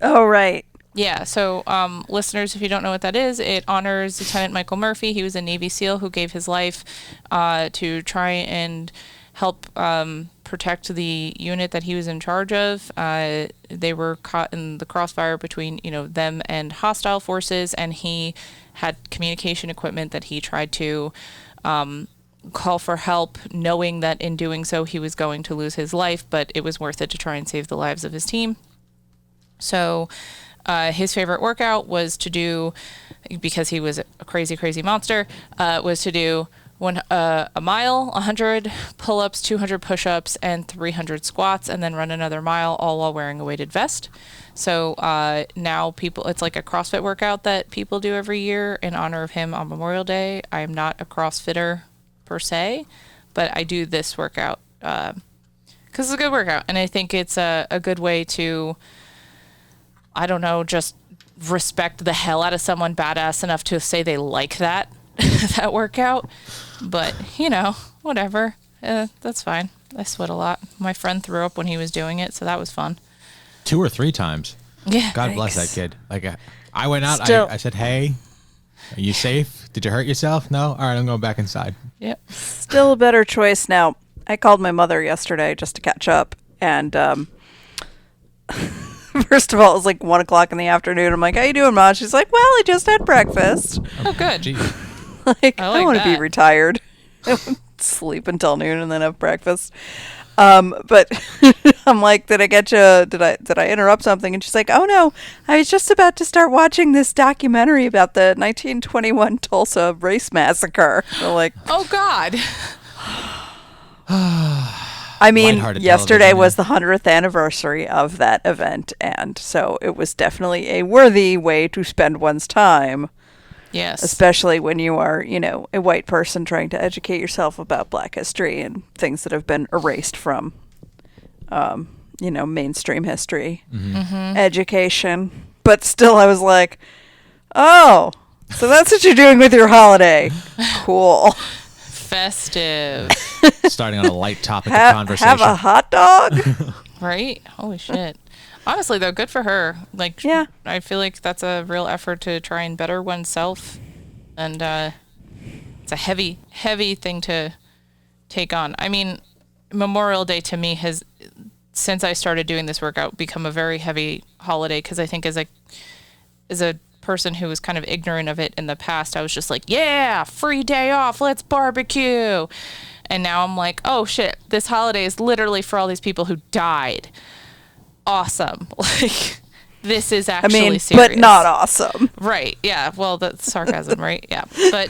Oh, right. Yeah, so listeners, if you don't know what that is, it honors Lieutenant Michael Murphy. He was a Navy SEAL who gave his life to try and help protect the unit that he was in charge of. They were caught in the crossfire between, them and hostile forces, and he had communication equipment that he tried to call for help, knowing that in doing so he was going to lose his life, but it was worth it to try and save the lives of his team. So his favorite workout was to do, because he was a crazy, crazy monster, was to do a mile, 100 pull-ups, 200 push-ups, and 300 squats, and then run another mile, all while wearing a weighted vest. So now it's like a CrossFit workout that people do every year in honor of him on Memorial Day. I am not a CrossFitter per se, but I do this workout because it's a good workout, and I think it's a good way to, I don't know, just respect the hell out of someone badass enough to say they like that workout. But, whatever. That's fine. I sweat a lot. My friend threw up when he was doing it, so that was fun. 2 or 3 times. Yeah. God bless that kid. Like, I went out, Still- I said, hey, are you safe? Did you hurt yourself? No? All right, I'm going back inside. Yep. Still a better choice now. I called my mother yesterday just to catch up, and first of all, it was like 1 o'clock in the afternoon. I'm like, "How you doing, Ma?" She's like, "Well, I just had breakfast." Oh, good. Gee. Like, I I, like want to be that. retired, sleep until noon, and then have breakfast. But I'm like, "Did I get you? Did I interrupt something?" And she's like, "Oh no, I was just about to start watching this documentary about the 1921 Tulsa race massacre." I'm like, Oh, God. I mean, Lighthearted yesterday television, was the 100th anniversary of that event, and so it was definitely a worthy way to spend one's time, Yes. especially when you are, a white person trying to educate yourself about Black history and things that have been erased from, mainstream history education. But still, I was like, oh, so that's what you're doing with your holiday. Cool. Festive. Starting on a light topic of conversation. Have a hot dog? Right? Holy shit. Honestly, though, good for her. Like, Yeah. I feel like that's a real effort to try and better oneself. And it's a heavy, heavy thing to take on. I mean, Memorial Day to me has, since I started doing this workout, become a very heavy holiday, because I think as a person who was kind of ignorant of it in the past, I was just like, yeah, free day off, let's barbecue. And now I'm like, oh shit, this holiday is literally for all these people who died. Awesome. Like, this is actually serious. But not awesome. Right. Yeah. Well, that's sarcasm, right? Yeah. But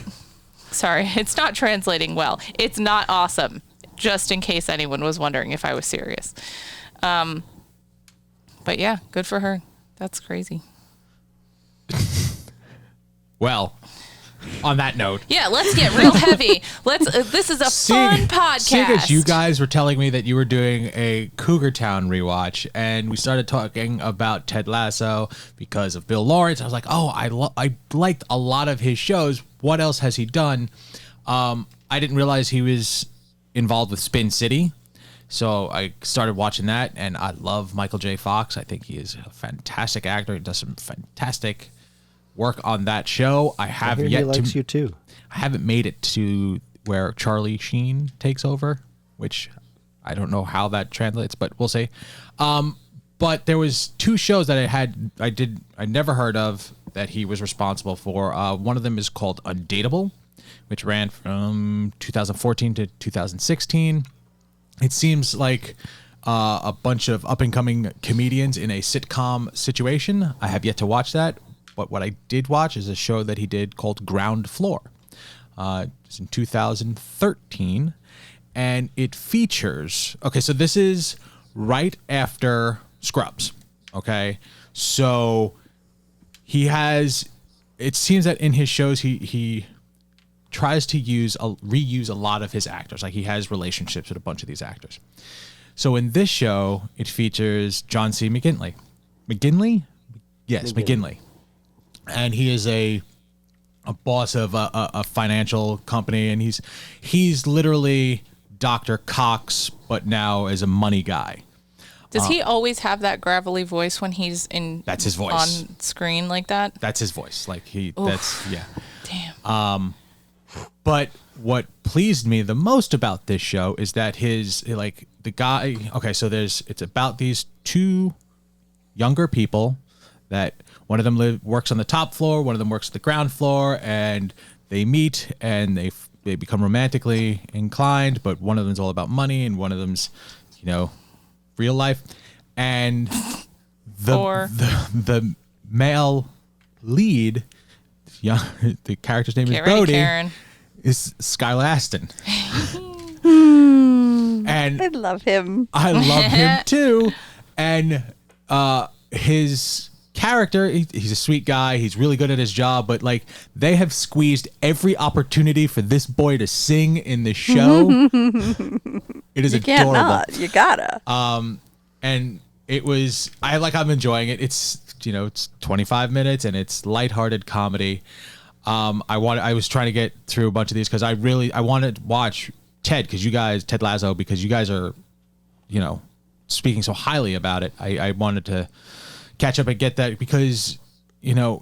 sorry, it's not translating well. It's not awesome, just in case anyone was wondering if I was serious. But yeah, good for her. That's crazy. Well, on that note. Yeah, let's get real heavy. This is a fun podcast. Seeing as you guys were telling me that you were doing a Cougar Town rewatch, and we started talking about Ted Lasso because of Bill Lawrence, I was like, oh, I liked a lot of his shows. What else has he done? I didn't realize he was involved with Spin City. So I started watching that, and I love Michael J. Fox. I think he is a fantastic actor. He does some fantastic work on that show. I have I hear yet he likes to. you too. I haven't made it to where Charlie Sheen takes over, which I don't know how that translates, but we'll see. But there was 2 shows that I never heard of that he was responsible for. One of them is called Undateable, which ran from 2014 to 2016. It seems like a bunch of up-and-coming comedians in a sitcom situation. I have yet to watch that, but what I did watch is a show that he did called Ground Floor. It's in 2013, and it features... Okay, so this is right after Scrubs, okay? So he has... It seems that in his shows, he tries to reuse a lot of his actors. Like he has relationships with a bunch of these actors. So in this show, it features John C. McGinley. McGinley? Yes, McGinley. And he is a boss of a financial company, and he's literally Dr. Cox, but now as a money guy. Does he always have that gravelly voice when he's That's his voice on screen like that? That's his voice. Like yeah. Damn. But what pleased me the most about this show is that the guy. Okay, so it's about these two younger people that one of them works on the top floor, one of them works at the ground floor, and they meet and they become romantically inclined. But one of them's all about money, and one of them's, real life. And the male lead, the character's name is Brody, is Skylar Aston. And I love him. I love him too. And his character, he's a sweet guy. He's really good at his job, but like they have squeezed every opportunity for this boy to sing in the show. It is adorable. Can't not. You gotta. And I'm enjoying it. It's 25 minutes and it's lighthearted comedy. I was trying to get through a bunch of these because I wanted to watch Ted Lasso, because you guys are, speaking so highly about it. I wanted to catch up and get that because, Bill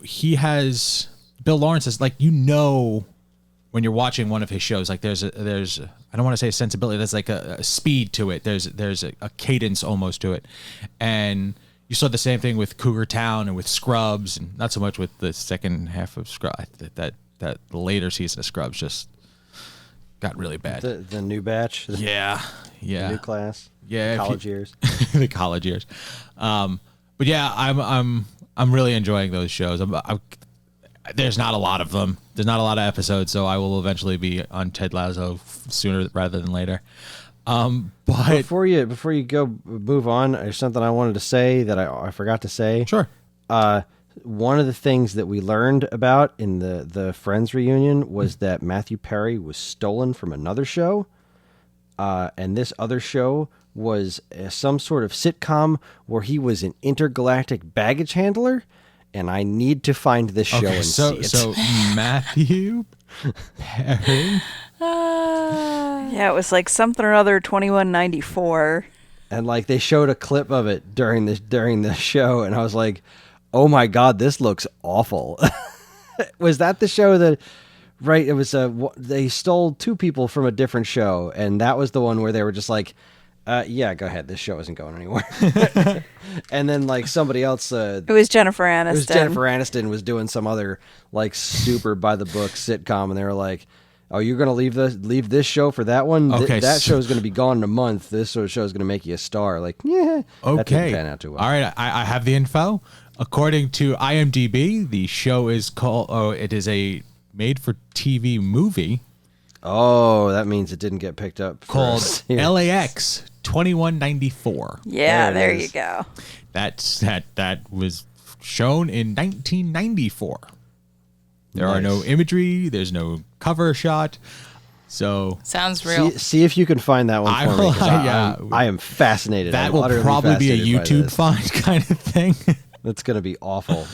Lawrence is like, when you're watching one of his shows, like there's I don't want to say a sensibility, there's like a speed to it. There's a cadence almost to it. And you saw the same thing with Cougar Town and with Scrubs, and not so much with the second half of Scrubs. That later season of Scrubs just got really bad. The new batch. Yeah. The new class. Yeah. College years. The college years. But yeah, I'm really enjoying those shows. There's not a lot of them. There's not a lot of episodes, so I will eventually be on Ted Lasso sooner rather than later. But before you go move on, there's something I wanted to say that I forgot to say. Sure. One of the things that we learned about in the Friends reunion was that Matthew Perry was stolen from another show, and this other show was some sort of sitcom where he was an intergalactic baggage handler. And I need to find this show and see it. So Matthew Perry. Yeah, it was like something or other 2194. And like they showed a clip of it during the show, and I was like, "Oh my god, this looks awful." Was that the show that? Right, it was they stole two people from a different show, and that was the one where they were just like, yeah, go ahead. This show isn't going anywhere. And then like somebody else. It was Jennifer Aniston. It was Jennifer Aniston was doing some other like super by the book sitcom, and they were like, "Oh, you're gonna leave this show for that one? Okay, that show is gonna be gone in a month. This show is gonna make you a star." Like, yeah, okay, that didn't pan out too well. All right, I have the info. According to IMDb, the show is called. Oh, it is a made-for-TV movie. Oh, that means it didn't get picked up. Called L.A.X. 2194. Yeah, there you go. That was shown in 1994. There are no imagery. There's no cover shot. So sounds real. See if you can find that one for me. I am fascinated. That will probably be a YouTube find kind of thing. It's going to be awful.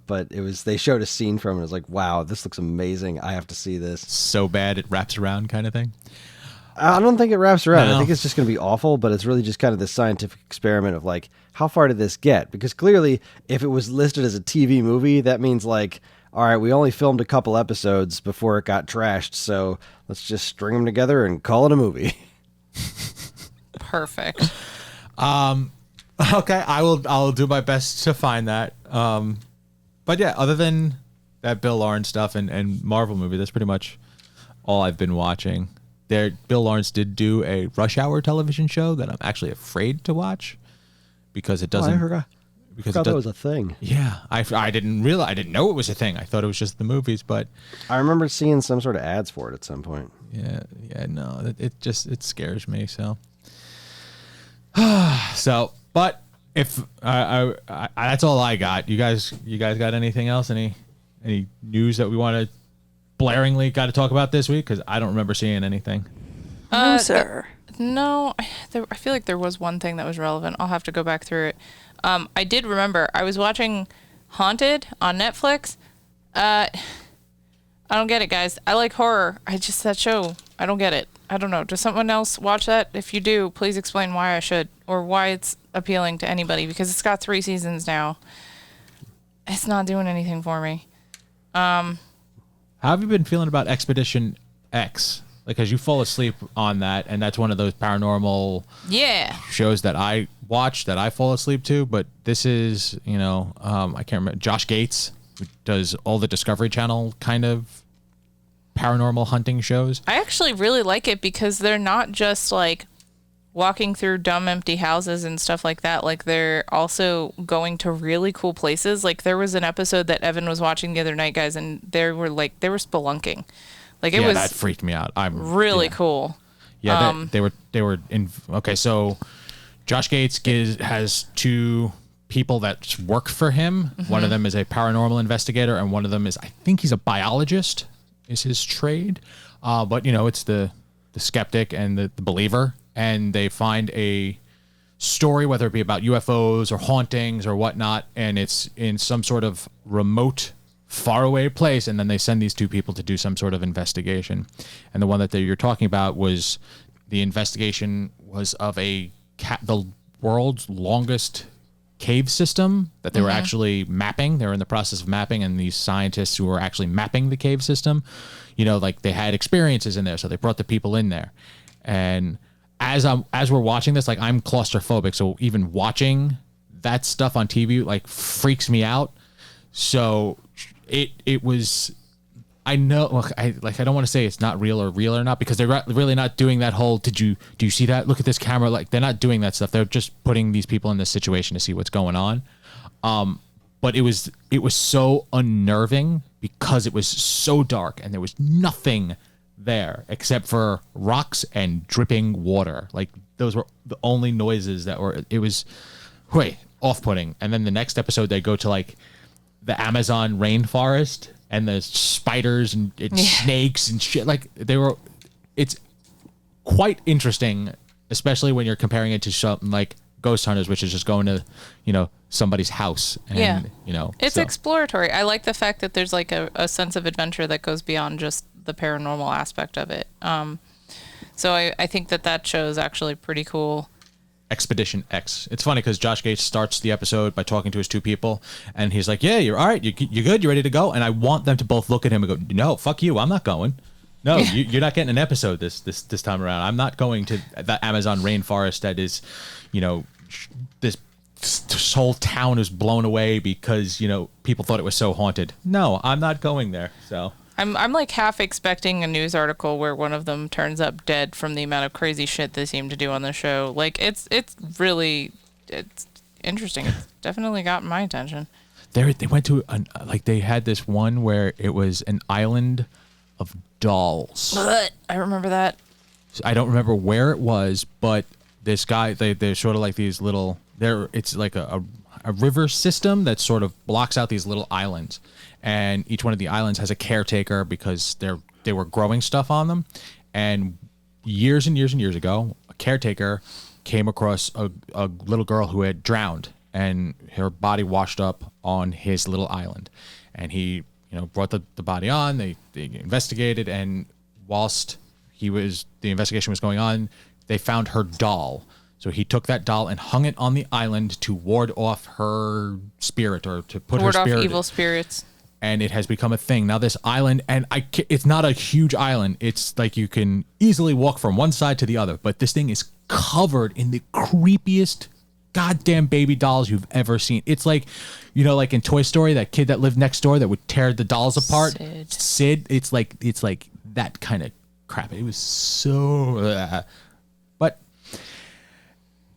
But they showed a scene from it. It was like, wow, this looks amazing. I have to see this. So bad it wraps around kind of thing. I don't think it wraps around. No. I think it's just going to be awful, but it's really just kind of this scientific experiment of like, how far did this get? Because clearly, if it was listed as a TV movie, that means like, all right, we only filmed a couple episodes before it got trashed, so let's just string them together and call it a movie. Perfect. Okay, I'll do my best to find that. But yeah, other than that Bill Lawrence stuff and Marvel movie, that's pretty much all I've been watching. Bill Lawrence did do a Rush Hour television show that I'm actually afraid to watch because it doesn't. I forgot that was a thing. Yeah, I didn't know it was a thing. I thought it was just the movies, but I remember seeing some sort of ads for it at some point. Yeah, no, it scares me. So, but if I that's all I got. You guys got anything else? Any news that we want to blaringly got to talk about this week? Because I don't remember seeing anything. No, sir. No, I feel like there was one thing that was relevant. I'll have to go back through it. I did remember I was watching Haunted on Netflix. I don't get it, guys. I like horror. That show, I don't get it. I don't know. Does someone else watch that? If you do, please explain why I should, or why it's appealing to anybody, because it's got 3 seasons now. It's not doing anything for me. How have you been feeling about Expedition X? Like, as you fall asleep on that, and that's one of those paranormal shows that I watch that I fall asleep to. But this is, I can't remember. Josh Gates, who does all the Discovery Channel kind of paranormal hunting shows. I actually really like it because they're not just like walking through dumb empty houses and stuff like that. Like, they're also going to really cool places. Like, there was an episode that Evan was watching the other night, guys, and they were spelunking. Like, it was that freaked me out. Really cool. Yeah, they were in. Okay, so Josh Gates has 2 people that work for him. Mm-hmm. One of them is a paranormal investigator, and one of them is, I think he's a biologist, is his trade. But it's the skeptic and the believer, and they find a story, whether it be about UFOs or hauntings or whatnot, and it's in some sort of remote, faraway place, and then they send these 2 people to do some sort of investigation. And the one that you're talking about was the investigation was of the world's longest cave system that they were actually mapping. They were in the process of mapping, and these scientists who were actually mapping the cave system, like, they had experiences in there, so they brought the people in there. And as we're watching this, like, I'm claustrophobic, so even watching that stuff on TV like freaks me out. So it was, I know, I don't want to say it's not real or not, because they're really not doing that whole, do you see that? Look at this camera. Like, they're not doing that stuff. They're just putting these people in this situation to see what's going on. But it was so unnerving because it was so dark and there was nothing there except for rocks and dripping water. Like, those were the only noises it was off-putting. And then the next episode, they go to like the Amazon rainforest, and the spiders and snakes and shit. Like, it's quite interesting, especially when you're comparing it to something like Ghost Hunters, which is just going to, somebody's house. And, it's exploratory. I like the fact that there's like a sense of adventure that goes beyond just the paranormal aspect of it. So I think that show is actually pretty cool. Expedition X. It's funny because Josh Gates starts the episode by talking to his 2 people, and he's like, "Yeah, you're all right. You good? You ready to go?" And I want them to both look at him and go, "No, fuck you. I'm not going. No, you're not getting an episode this time around. I'm not going to that Amazon rainforest that is, this whole town is blown away because people thought it was so haunted. No, I'm not going there." So. I'm like half expecting a news article where one of them turns up dead from the amount of crazy shit they seem to do on the show. Like, it's interesting. It's definitely gotten my attention. They went to they had this one where it was an island of dolls. I remember that. I don't remember where it was, but this guy, they're sort of like these little. It's like a river system that sort of blocks out these little islands. And each one of the islands has a caretaker because they were growing stuff on them. And years and years and years ago, a caretaker came across a little girl who had drowned, and her body washed up on his little island. And he, brought the body on. They investigated, and whilst the investigation was going on, they found her doll. So he took that doll and hung it on the island to ward off her spirit, or to put her spirit. Ward off evil spirits. And it has become a thing. Now this island, and it's not a huge island. It's like you can easily walk from one side to the other, but this thing is covered in the creepiest goddamn baby dolls you've ever seen. It's like, like in Toy Story, that kid that lived next door that would tear the dolls apart. Sid. It's like that kind of crap. It was so... But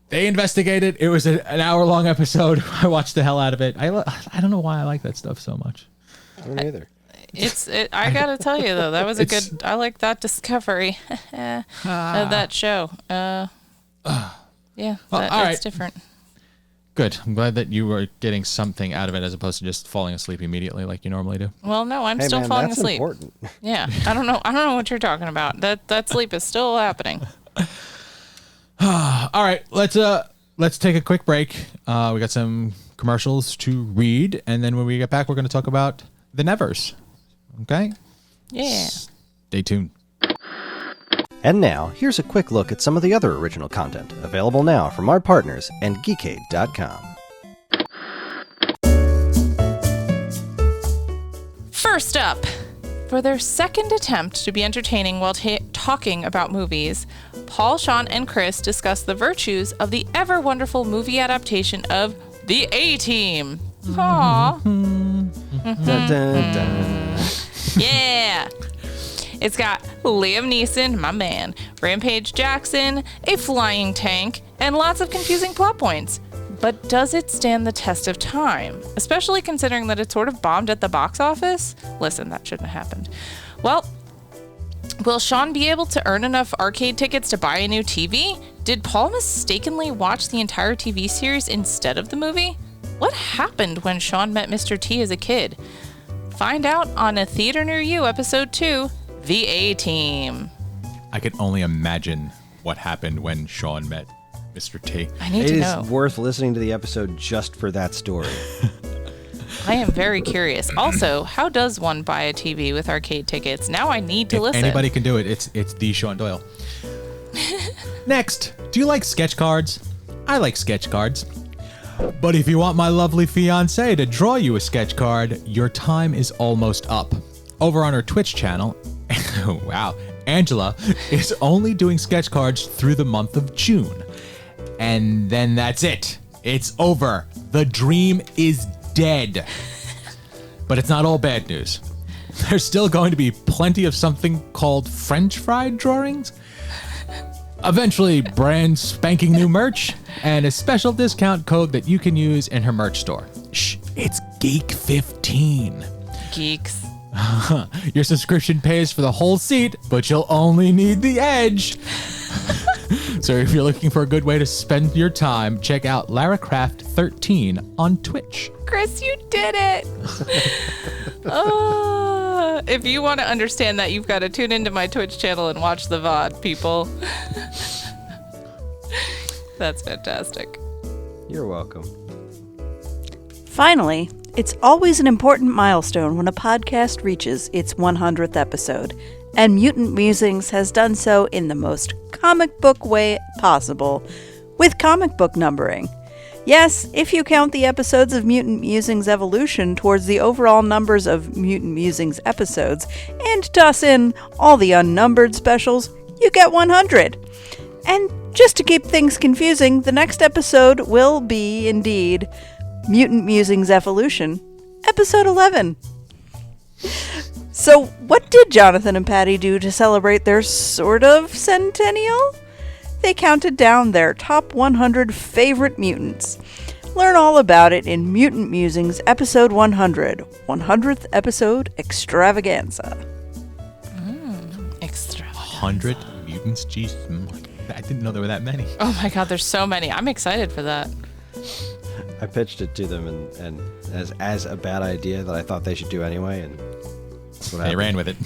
they investigated. It was an hour-long episode. I watched the hell out of it. I don't know why I like that stuff so much. I don't either. I gotta tell you though, that was I like that discovery of that show. Yeah, well, it's right. different. Good. I'm glad that you were getting something out of it as opposed to just falling asleep immediately like you normally do. Well, no, I'm Hey, still man, falling that's asleep. important. Yeah, I don't know what you're talking about. That sleep is still happening. All right, let's take a quick break. We got some commercials to read, and then when we get back, we're going to talk about the Nevers. Okay? Yeah. Stay tuned. And now, here's a quick look at some of the other original content available now from our partners and Geekade.com. First up, for their second attempt to be entertaining while talking about movies, Paul, Sean, and Chris discuss the virtues of the ever-wonderful movie adaptation of The A-Team. Aww. Dun, dun, dun. Yeah. It's got Liam Neeson, my man, Rampage Jackson, a flying tank, and lots of confusing plot points. But does it stand the test of time? Especially considering that it sort of bombed at the box office? Listen, that shouldn't have happened. Well, will Sean be able to earn enough arcade tickets to buy a new TV? Did Paul mistakenly watch the entire TV series instead of the movie? What happened when Sean met Mr. T as a kid? Find out on A Theater Near You, Episode 2, The A-Team. I can only imagine what happened when Sean met Mr. T. I need It to is know. worth listening to the episode just for that story. I am very curious. Also, how does one buy a TV with arcade tickets? Now I need to If listen. anybody can do it, it's the Sean Doyle. Next, do you like sketch cards? I like sketch cards. But if you want my lovely fiance to draw you a sketch card, your time is almost up. Over on her Twitch channel, wow, Angela is only doing sketch cards through the month of June. And then that's it. It's over. The dream is dead. But it's not all bad news. There's still going to be plenty of something called French fried drawings. Eventually, brand spanking new merch and a special discount code that you can use in her merch store. Shh, it's Geek15. Geeks. Your subscription pays for the whole seat, but you'll only need the edge. So if you're looking for a good way to spend your time, check out LaraCraft13 on Twitch. Chris, you did it. If you want to understand that, you've got to tune into my Twitch channel and watch the VOD, people. That's fantastic. You're welcome. Finally, it's always an important milestone when a podcast reaches its 100th episode, and Mutant Musings has done so in the most comic book way possible, with comic book numbering. Yes, if you count the episodes of Mutant Musings Evolution towards the overall numbers of Mutant Musings episodes, and toss in all the unnumbered specials, you get 100. And just to keep things confusing, the next episode will be, indeed, Mutant Musings Evolution, Episode 11. So, what did Jonathan and Patty do to celebrate their sort of centennial? They counted down their top 100 favorite mutants. Learn all about it in Mutant Musings Episode 100, 100th Episode Extravaganza. Extra. 100 mutants? Jeez, I didn't know there were that many. Oh my god, there's so many. I'm excited for that. I pitched it to them and as a bad idea that I thought they should do anyway, and that's what They happened. ran with it.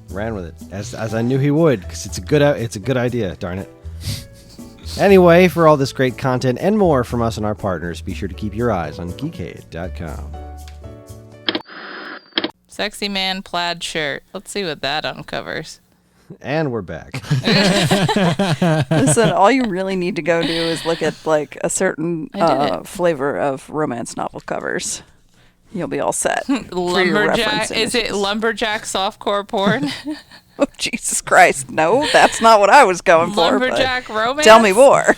Ran with it as I knew he would, because it's a good idea. Darn it. Anyway, for all this great content and more from us and our partners, be sure to keep your eyes on Geekade.com. Sexy man plaid shirt. Let's see what that uncovers. And we're back. Listen, all you really need to go do is look at like a certain I did it. flavor of romance novel covers. You'll be all set. for your reference Lumberjack. Is it images. lumberjack softcore porn? Oh, Jesus Christ. No, that's not what I was going for. but Lumberjack romance? Tell me more.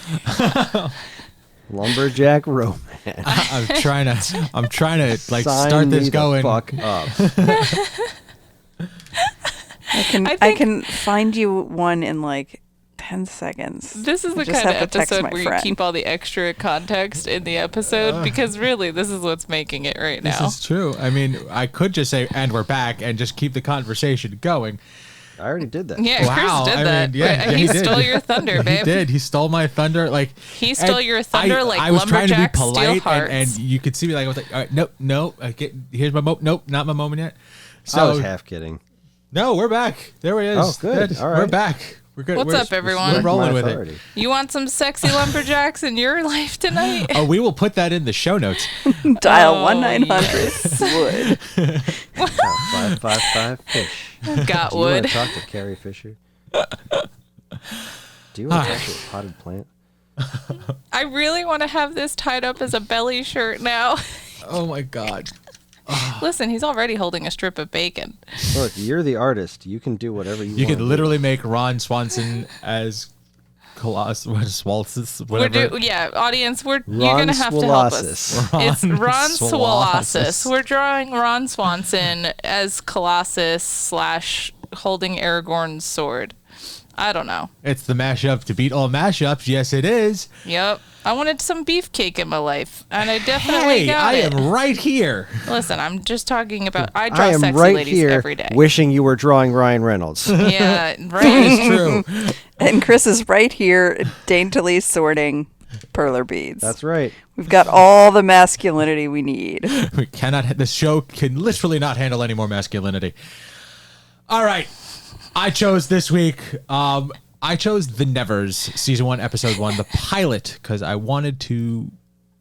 Lumberjack romance. I'm trying to like Sign start me this the going. fuck up. I think- can find you one in like 10 seconds. This is I the just kind of have to text episode my where friend. you keep all the extra context in the episode because really this is what's making it right This now. is true. I mean, I could just say, and we're back, and just keep the conversation going. I already did that. Yeah, Wow, Chris did I that. mean, yeah, he he did. stole your thunder, babe. He did. He stole my thunder. Like He stole and your thunder like I was trying to be lumberjacks steal polite, hearts. and you could see me like I was like, all right, nope. Here's my moment. Nope, not my moment yet. So I was half kidding. no, we're back. There he is. Oh, good. All right. We're back. We're good. What's We're- up, everyone? We're rolling My with authority. it. You want some sexy lumberjacks in your life tonight? Oh, we will put that in the show notes. Dial Oh, 1-900 wood. 555 fish. Got Do you want wood. to talk to Carrie Fisher? Do you want to talk to a potted plant? I really want to have this tied up as a belly shirt now. Oh my god. Listen, he's already holding a strip of bacon. Look, you're the artist. You can do whatever you You want. could literally make Ron Swanson as Swolossus, whatever. Audience, you're Ron gonna have to help us. Swolossus. It's Ron Swolossus. Swolossus. We're drawing Ron Swanson as Colossus / holding Aragorn's sword. I don't know. It's the mashup to beat all mashups. Yes, it is. Yep. I wanted some beefcake in my life, and I definitely Hey, got I it. am right here. Listen, I'm just talking about. I draw I am sexy right ladies here every day. wishing you were drawing Ryan Reynolds. Yeah, It's right. true. And Chris is right here, daintily sorting perler beads. That's right. We've got all the masculinity we need. We cannot. This show can literally not handle any more masculinity. All right, I chose this week. I chose The Nevers, season 1, episode 1, the pilot, because I wanted to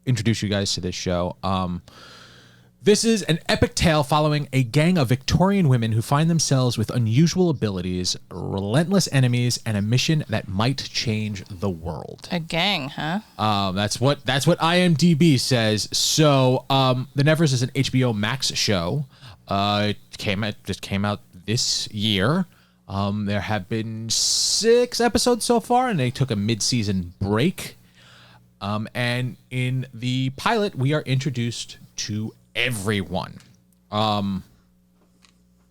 introduce you guys to this show. This is an epic tale following a gang of Victorian women who find themselves with unusual abilities, relentless enemies, and a mission that might change the world. A gang, huh? That's what IMDb says. So, The Nevers is an HBO Max show. It just came out this year. There have been 6 episodes so far, and they took a mid-season break. And in the pilot, we are introduced to everyone.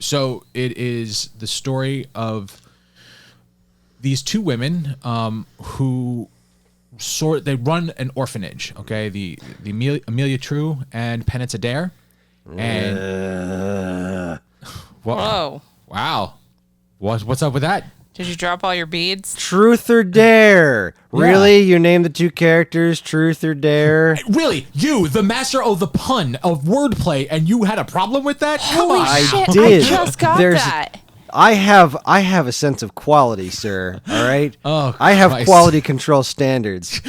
So it is the story of these 2 women who they run an orphanage. Okay, the Amelia True and Penance Adair. And Whoa. wow, what's up with that? Did you drop all your beads? Truth or dare? Really? You named the 2 characters Truth or Dare? Really, you, the master of the pun of wordplay, and you had a problem with that? Come on. I Shit, did. I just got that. I have a sense of quality, sir. All right. Oh, I have Christ. quality control standards.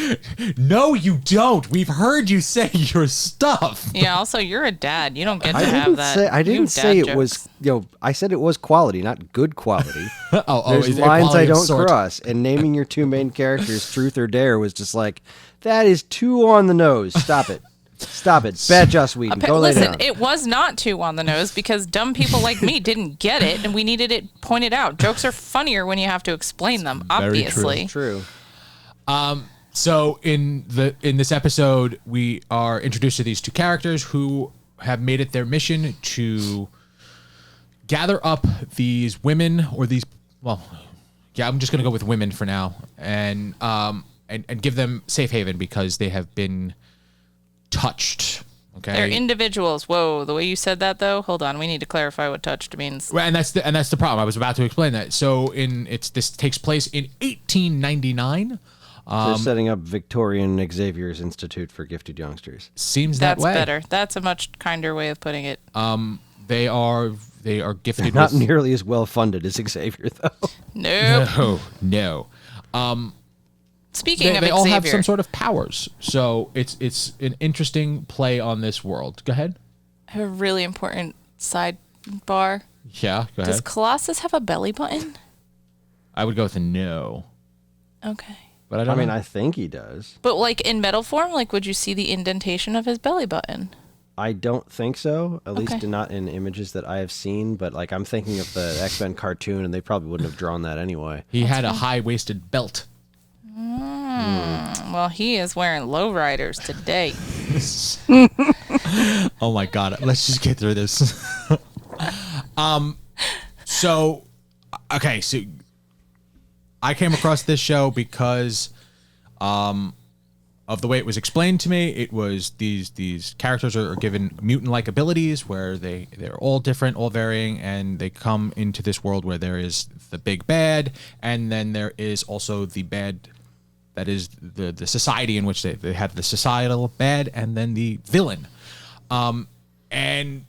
No, you don't. We've heard you say your stuff. Yeah, also, you're a dad. You don't get to I have didn't that. say I You didn't have say dad it was. jokes. I said it was quality, not good quality. There's There's lines I don't cross, and naming your 2 main characters Truth or Dare was just like that is too on the nose. Stop it. Stop it. Bad Joss Whedon. Go lay Listen, down. it was not too on the nose because dumb people like me didn't get it, and we needed it pointed out. Jokes are funnier when you have to explain them, very true. obviously. True. So in this episode, we are introduced to these 2 characters who have made it their mission to gather up these women or these. Well, yeah, I'm just gonna go with women for now, and give them safe haven because they have been touched. Okay. They're individuals. Whoa, the way you said that, though. Hold on, we need to clarify what touched means. Well, and that's the problem. I was about to explain that. So this takes place in 1899. They're setting up Victorian Xavier's Institute for Gifted Youngsters. Seems that That's way. better. That's a much kinder way of putting it. They are gifted Not with nearly as well funded as Xavier, though. Nope. no. Speaking of They all have Xavier, some sort of powers. So it's an interesting play on this world. Go ahead. I have a really important sidebar. Yeah, go Does ahead. Colossus have a belly button? I would go with a no, Okay. but I I don't. mean, know. I think he does. But like in metal form, like would you see the indentation of his belly button? I don't think so. At Okay. least not in images that I have seen. But like, I'm thinking of the X-Men cartoon, and they probably wouldn't have drawn that anyway. He had a high-waisted belt. Well, he is wearing lowriders today. Oh my god! Let's just get through this. So I came across this show because of the way it was explained to me, it was these characters are given mutant-like abilities where they're all different, all varying, and they come into this world where there is the big bad, and then there is also the bad that is the society in which they have the societal bad, and then the villain. And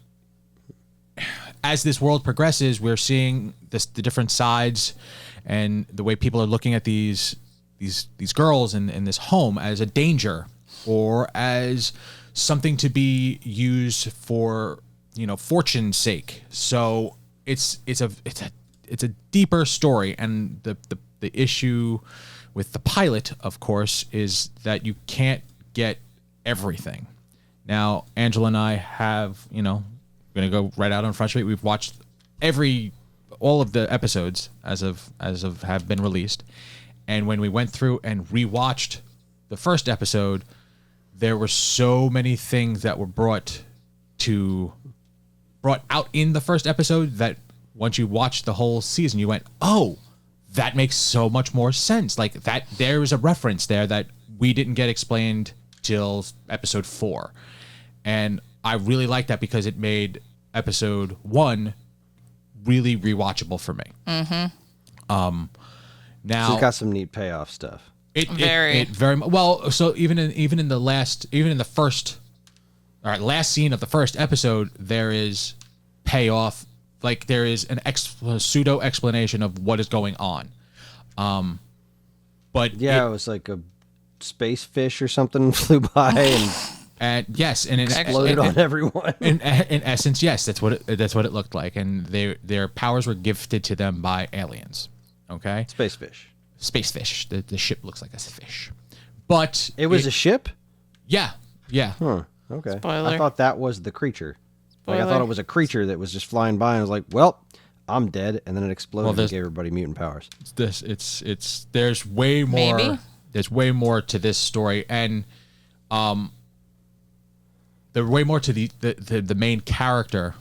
as this world progresses, we're seeing the different sides and the way people are looking at these girls in this home as a danger or as something to be used for, fortune's sake. So it's a deeper story, and the issue with the pilot, of course, is that you can't get everything. Now, Angela and I have, going to go right out on Front Street. We've watched all of the episodes as of have been released. And when we went through and rewatched the first episode, there were so many things that were brought out in the first episode that once you watched the whole season, you went, oh, that makes so much more sense. Like that, there is a reference there that we didn't get explained till episode 4. And I really like that because it made episode 1 really rewatchable for me. Mm-hmm. Now so it's got some neat payoff stuff. It very well. So even in the last scene of the first episode, there is payoff. Like there is a pseudo explanation of what is going on. But yeah, it was like a space fish or something flew by and yes, and it exploded on everyone. In essence, yes, that's what it looked like, and their powers were gifted to them by aliens. Okay, space fish. The ship looks like a fish, but it was a ship. Yeah. Huh. Okay. Spoiler. I thought that was the creature. Spoiler. Like I thought it was a creature that was just flying by, and I was like, "Well, I'm dead," and then it exploded and gave everybody mutant powers. There's way more. Maybe? There's way more to this story, and there's way more to the main character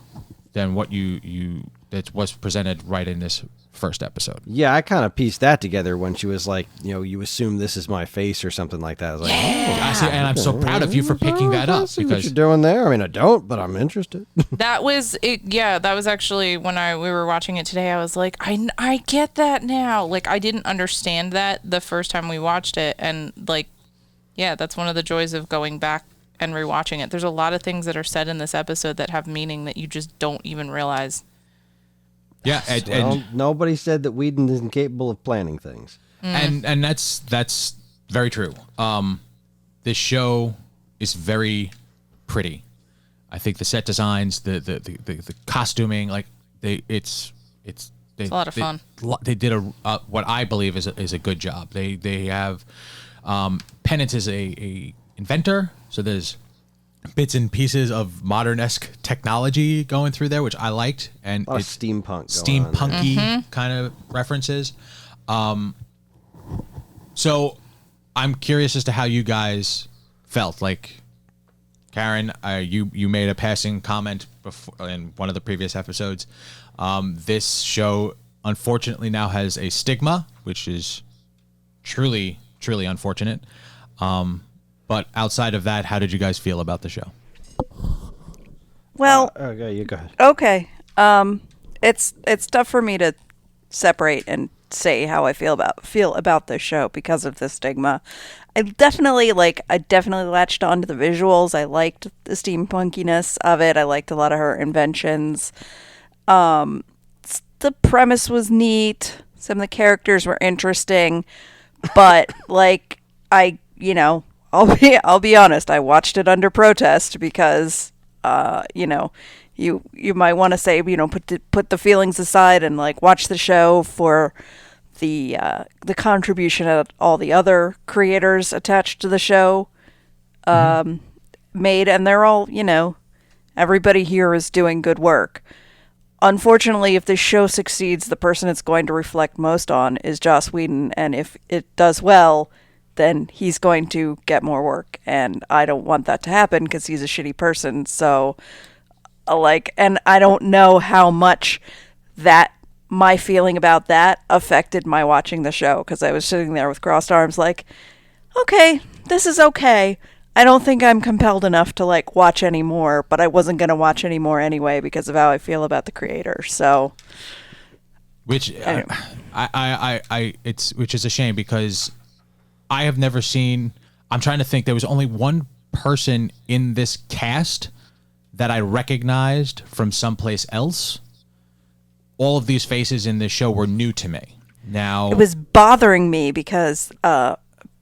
than what that was presented right in this first episode. Yeah, I kind of pieced that together when she was like, you assume this is my face or something like that. I was like, and I'm so proud of you for picking that up see because what you're doing there. I mean, I don't, but I'm interested. That was it. Yeah, that was actually when we were watching it today. I was like, I get that now. Like, I didn't understand that the first time we watched it, and like, yeah, that's one of the joys of going back and rewatching it. There's a lot of things that are said in this episode that have meaning that you just don't even realize. Yeah, and nobody said that Whedon isn't capable of planning things. And that's very true. This show is very pretty. I think the set designs, the costuming, like it's a lot of fun. They did what I believe is a good job. They have Pennant is a inventor, so there's bits and pieces of modern-esque technology going through there, which I liked, and it's steampunk, steampunky kind of references. So I'm curious as to how you guys felt. Like, Karen, you made a passing comment before in one of the previous episodes. This show unfortunately now has a stigma, which is truly unfortunate. But outside of that, how did you guys feel about the show? Well, okay, you go ahead. Okay. It's tough for me to separate and say how I feel about this show because of the stigma. I definitely latched onto the visuals. I liked the steampunkiness of it. I liked a lot of her inventions. The premise was neat. Some of the characters were interesting, but I'll be honest. I watched it under protest because, you might want to say, put the feelings aside and watch the show for the contribution that all the other creators attached to the show made, and they're all, everybody here is doing good work. Unfortunately, if this show succeeds, the person it's going to reflect most on is Joss Whedon, and if it does well, then he's going to get more work, and I don't want that to happen because he's a shitty person. So, and I don't know how much my feeling about that affected my watching the show, because I was sitting there with crossed arms okay, this is okay. I don't think I'm compelled enough to like watch any more, but I wasn't going to watch any more anyway because of how I feel about the creator. So, which anyway. which is a shame because I have never seen. I'm trying to think. There was only one person in this cast that I recognized from someplace else. All of these faces in this show were new to me. Now it was bothering me because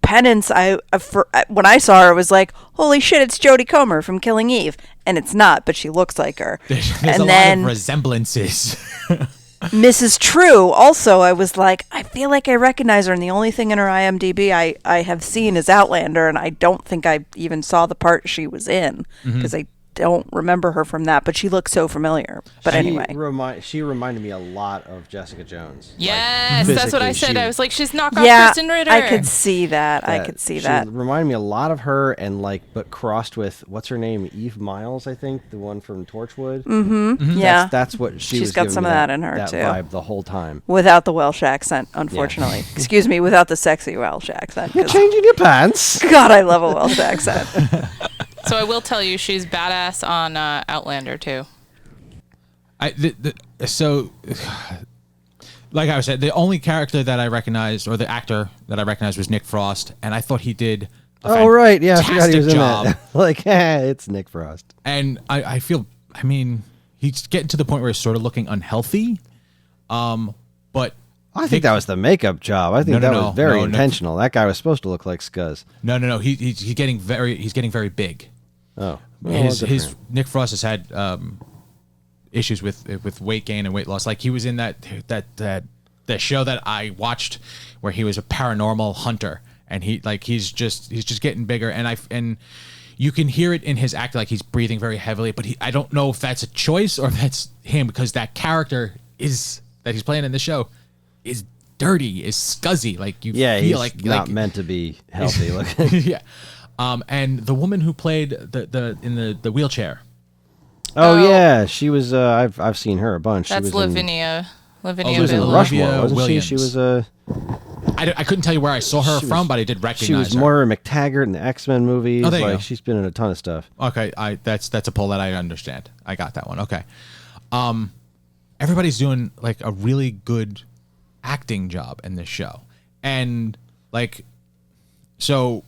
Penance, when I saw her, I was like, holy shit, it's Jodie Comer from Killing Eve. And it's not, but she looks like her. There's and a then lot of resemblances. Mrs. True, also, I was like, I feel like I recognize her, and the only thing in her IMDb I have seen is Outlander, and I don't think I even saw the part she was in, because I don't remember her from that, but she looks so familiar. But anyway. She reminded me a lot of Jessica Jones. Yes, Like, that's what I said. I was like, she's knockoff Yeah, Kristen Ritter. I could see that. She reminded me a lot of her, and like, but crossed with, what's her name? Eve Miles, I think, the one from Torchwood. Yeah. That's what she was She's got giving some me of that in her, that too. vibe the whole time. Without the Welsh accent, unfortunately. Excuse me, without the sexy Welsh accent. You're changing your pants. God, I love a Welsh accent. So I will tell you, she's badass on Outlander too. Like I said, the only character that I recognized, or the actor that I recognized, was Nick Frost, and I thought he did Oh, right. Yeah, I forgot he was in job. that. Like, it's Nick Frost. And I feel, I mean, he's getting to the point where he's sort of looking unhealthy. But I think that was the makeup job. I think that was very no. intentional. That guy was supposed to look like Scuzz. No. He's getting very big. Oh, His Nick Frost has had issues with weight gain and weight loss. Like he was in that show that I watched where he was a paranormal hunter, and he's just getting bigger, and you can hear it in his act, like he's breathing very heavily. But I don't know if that's a choice or if that's him, because that character that he's playing in the show is dirty, is scuzzy. Like you feel he's like not meant to be healthy looking. Yeah. And the woman who played the wheelchair. Oh yeah, she was. I've seen her a bunch. That's she was Lavinia. She was in Villa. Rushmore, wasn't Williams. she? She was I couldn't tell you where I saw her from, but I did recognize She was her. Moira McTaggart in the X-Men movies. Oh, there you go. She's been in a ton of stuff. Okay, that's a poll that I understand. I got that one. Okay. Everybody's doing like a really good acting job in this show, and like, so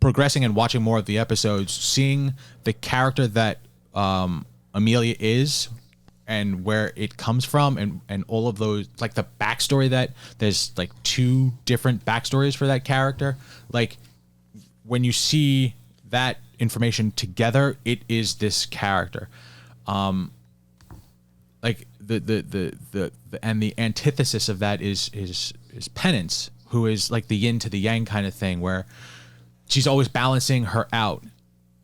progressing and watching more of the episodes, seeing the character that Amelia is and where it comes from, and all of those, like the backstory, that there's like 2 different backstories for that character. Like when you see that information together, it is this character. Like the antithesis of that is Penance, who is like the yin to the yang kind of thing, where she's always balancing her out.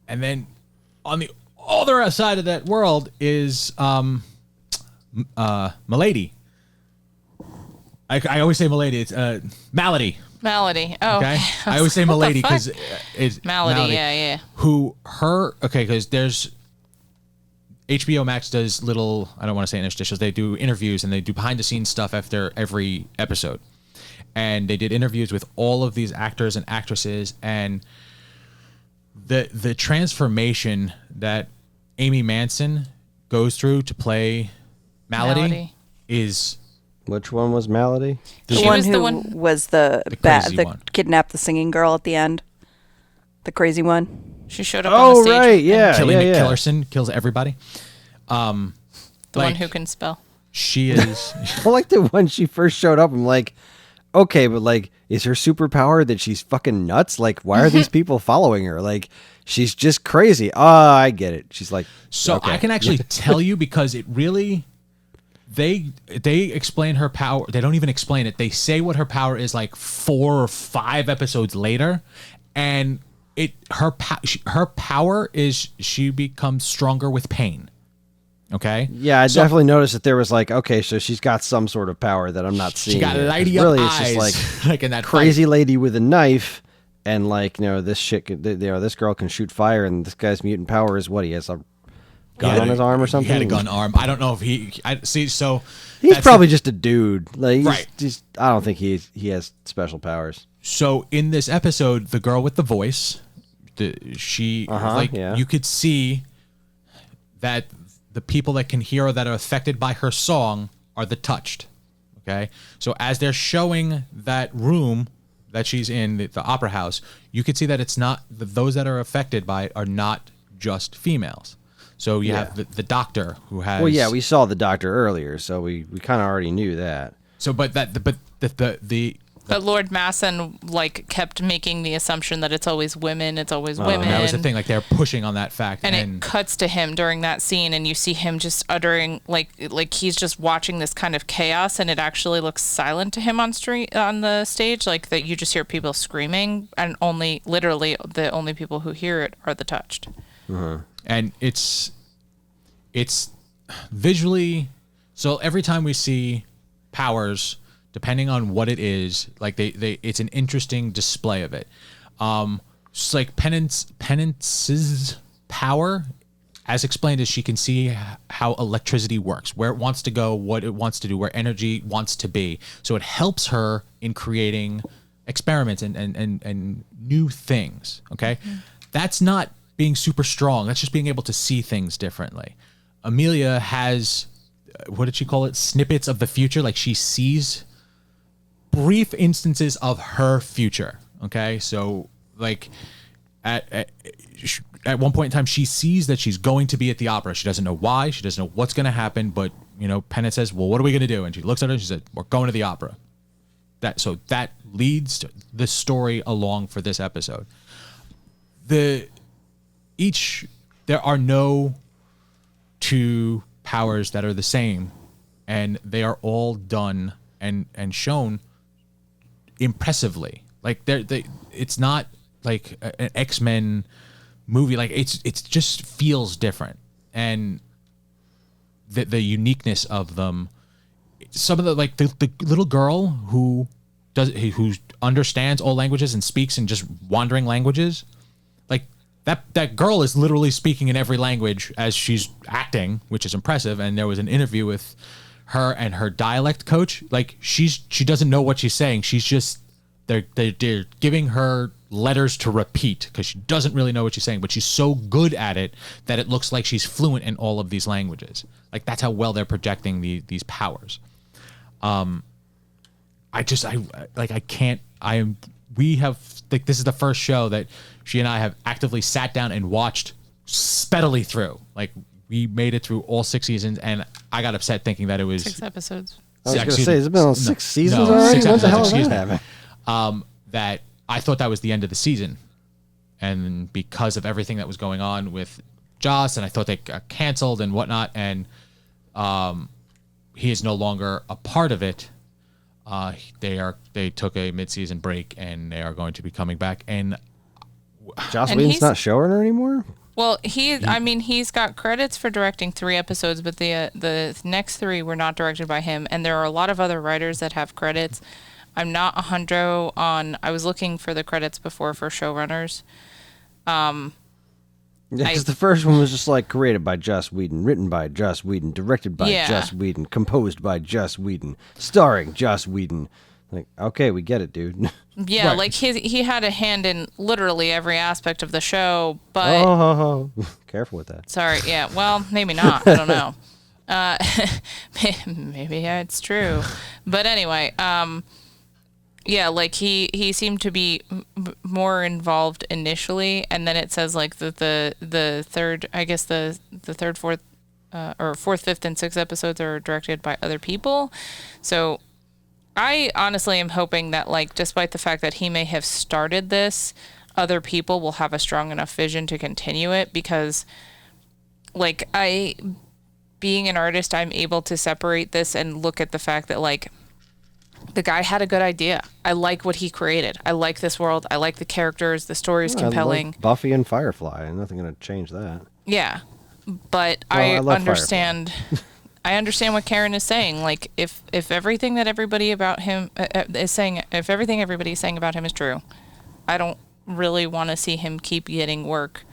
And then on the other side of that world is Milady. I always say Milady. It's Malady. Malady. Oh, Okay, I always say Milady because it's Malady. Yeah. Because there's HBO Max does little, I don't want to say interstitials, they do interviews and they do behind the scenes stuff after every episode. And they did interviews with all of these actors and actresses, and the transformation that Amy Manson goes through to play Malady is... Which one was Malady? The one who was the kidnapped the singing girl at the end. The crazy one. She showed up on the stage. Oh, right, yeah. Kelly McKillerson kills everybody. The one who can spell. She is... I like that when she first showed up, I'm like, okay, but like, is her superpower that she's fucking nuts? Like, why are these people following her? Like, she's just crazy. I get it. She's like... So okay. I can actually tell you, because it really... They explain her power. They don't even explain it. They say what her power is like 4 or 5 episodes later, and her power is she becomes stronger with pain. Okay. Yeah, I definitely noticed that there was like, okay, so she's got some sort of power that I'm not seeing. She got here. lighty up really, eyes, it's just like in that crazy fight. lady with a knife, and like, this shit, this girl can shoot fire, and this guy's mutant power is what he has a gun on his arm or something. He had a gun arm. I don't know if I see. So he's probably just a dude. Like, right. I don't think he has special powers. So in this episode, the girl with the voice, you could see that the people that can hear or that are affected by her song are the touched. Okay, so as they're showing that room that she's in, the opera house, you could see that it's not those that are affected by it are not just females. So you have the doctor who has. Well, yeah, we saw the doctor earlier, so we kind of already knew that. So, but Lord Masson kept making the assumption that it's always women. It's always women. That was the thing. Like they're pushing on that fact, and it cuts to him during that scene, and you see him just uttering like he's just watching this kind of chaos, and it actually looks silent to him on the stage, like that you just hear people screaming, and literally the only people who hear it are the touched. Uh-huh. And it's visually. So every time we see powers, depending on what it is, like it's an interesting display of it. It's like Penance's power, as explained, is she can see how electricity works, where it wants to go, what it wants to do, where energy wants to be. So it helps her in creating experiments and new things. Okay, that's not being super strong. That's just being able to see things differently. Amelia has, what did she call it? Snippets of the future. Like she sees brief instances of her future. Okay, so like at one point in time, she sees that she's going to be at the opera. She doesn't know why. She doesn't know what's going to happen. But Pennant says, "Well, what are we going to do?" And she looks at her and she said, "We're going to the opera." That leads to the story along for this episode. There are no two powers that are the same, and they are all done and shown impressively. Like it's not like an X-Men movie. Like it's just feels different, and the uniqueness of them. Some of the the little girl who understands all languages and speaks in just wandering languages, like that girl is literally speaking in every language as she's acting, which is impressive. And there was an interview with her and her dialect coach. Like she doesn't know what she's saying. She's just they're giving her letters to repeat because she doesn't really know what she's saying, but she's so good at it that it looks like she's fluent in all of these languages. Like that's how well they're projecting these powers. This is the first show that she and I have actively sat down and watched speedily through. Like we made it through all 6 seasons, and I got upset thinking that it was 6 episodes. I was going to say, has it been on 6 seasons already? 6 What the hell episodes, is that happening? that I thought that was the end of the season, and because of everything that was going on with Joss, and I thought they got canceled and whatnot, and he is no longer a part of it. They took a mid-season break, and they are going to be coming back. And Joss Whedon's not showrunner anymore? Well, he's got credits for directing 3 episodes, but the next 3 were not directed by him. And there are a lot of other writers that have credits. I'm not 100 on. I was looking for the credits before for showrunners. Because the first one was just like created by Joss Whedon, written by Joss Whedon, directed by Joss Whedon, composed by Joss Whedon, starring Joss Whedon. Like, okay, we get it, dude. Yeah, right. Like he had a hand in literally every aspect of the show, but careful with that. Sorry, yeah. Well, maybe not. I don't know. Maybe it's true, but anyway, yeah, like he seemed to be more involved initially, and then it says like the third, I guess the third, fourth, or fourth, fifth, and sixth episodes are directed by other people. So I honestly am hoping that, like, despite the fact that he may have started this, other people will have a strong enough vision to continue it, because, like, being an artist, I'm able to separate this and look at the fact that, like, the guy had a good idea. I like what he created. I like this world. I like the characters. The story's compelling. I love Buffy and Firefly, and nothing going to change that. Yeah, but I understand. I understand what Karen is saying. Like, if everything that everybody about him is saying, if everything everybody's saying about him is true, I don't really want to see him keep getting work,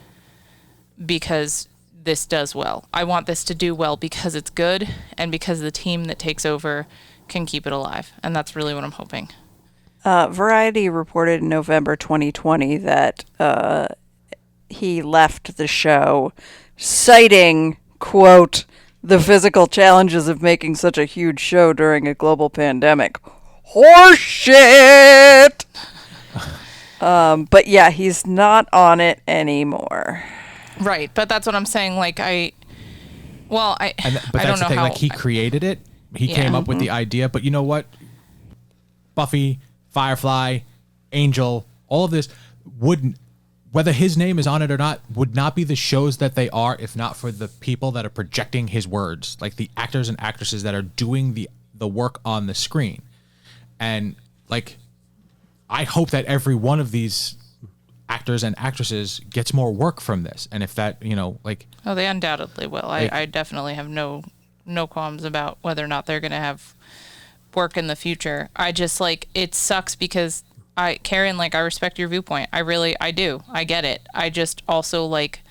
because this does well. I want this to do well because it's good and because the team that takes over can keep it alive. And that's really what I'm hoping. Variety reported in November 2020 that he left the show, citing, quote, the physical challenges of making such a huge show during a global pandemic. Horseshit! But yeah, he's not on it anymore. Right, but that's what I'm saying. Like, I But I that's don't know the thing. how. Like, he created it. He came up with the idea. But you know what? Buffy, Firefly, Angel, all of this wouldn't, whether his name is on it or not, would not be the shows that they are if not for the people that are projecting his words, like the actors and actresses that are doing the work on the screen. And like, I hope that every one of these actors and actresses gets more work from this. And if that, like... Oh, they undoubtedly will. I definitely have no qualms about whether or not they're going to have work in the future. I just, like, it sucks because Karen, like, I respect your viewpoint. I do. I get it. I just also, like,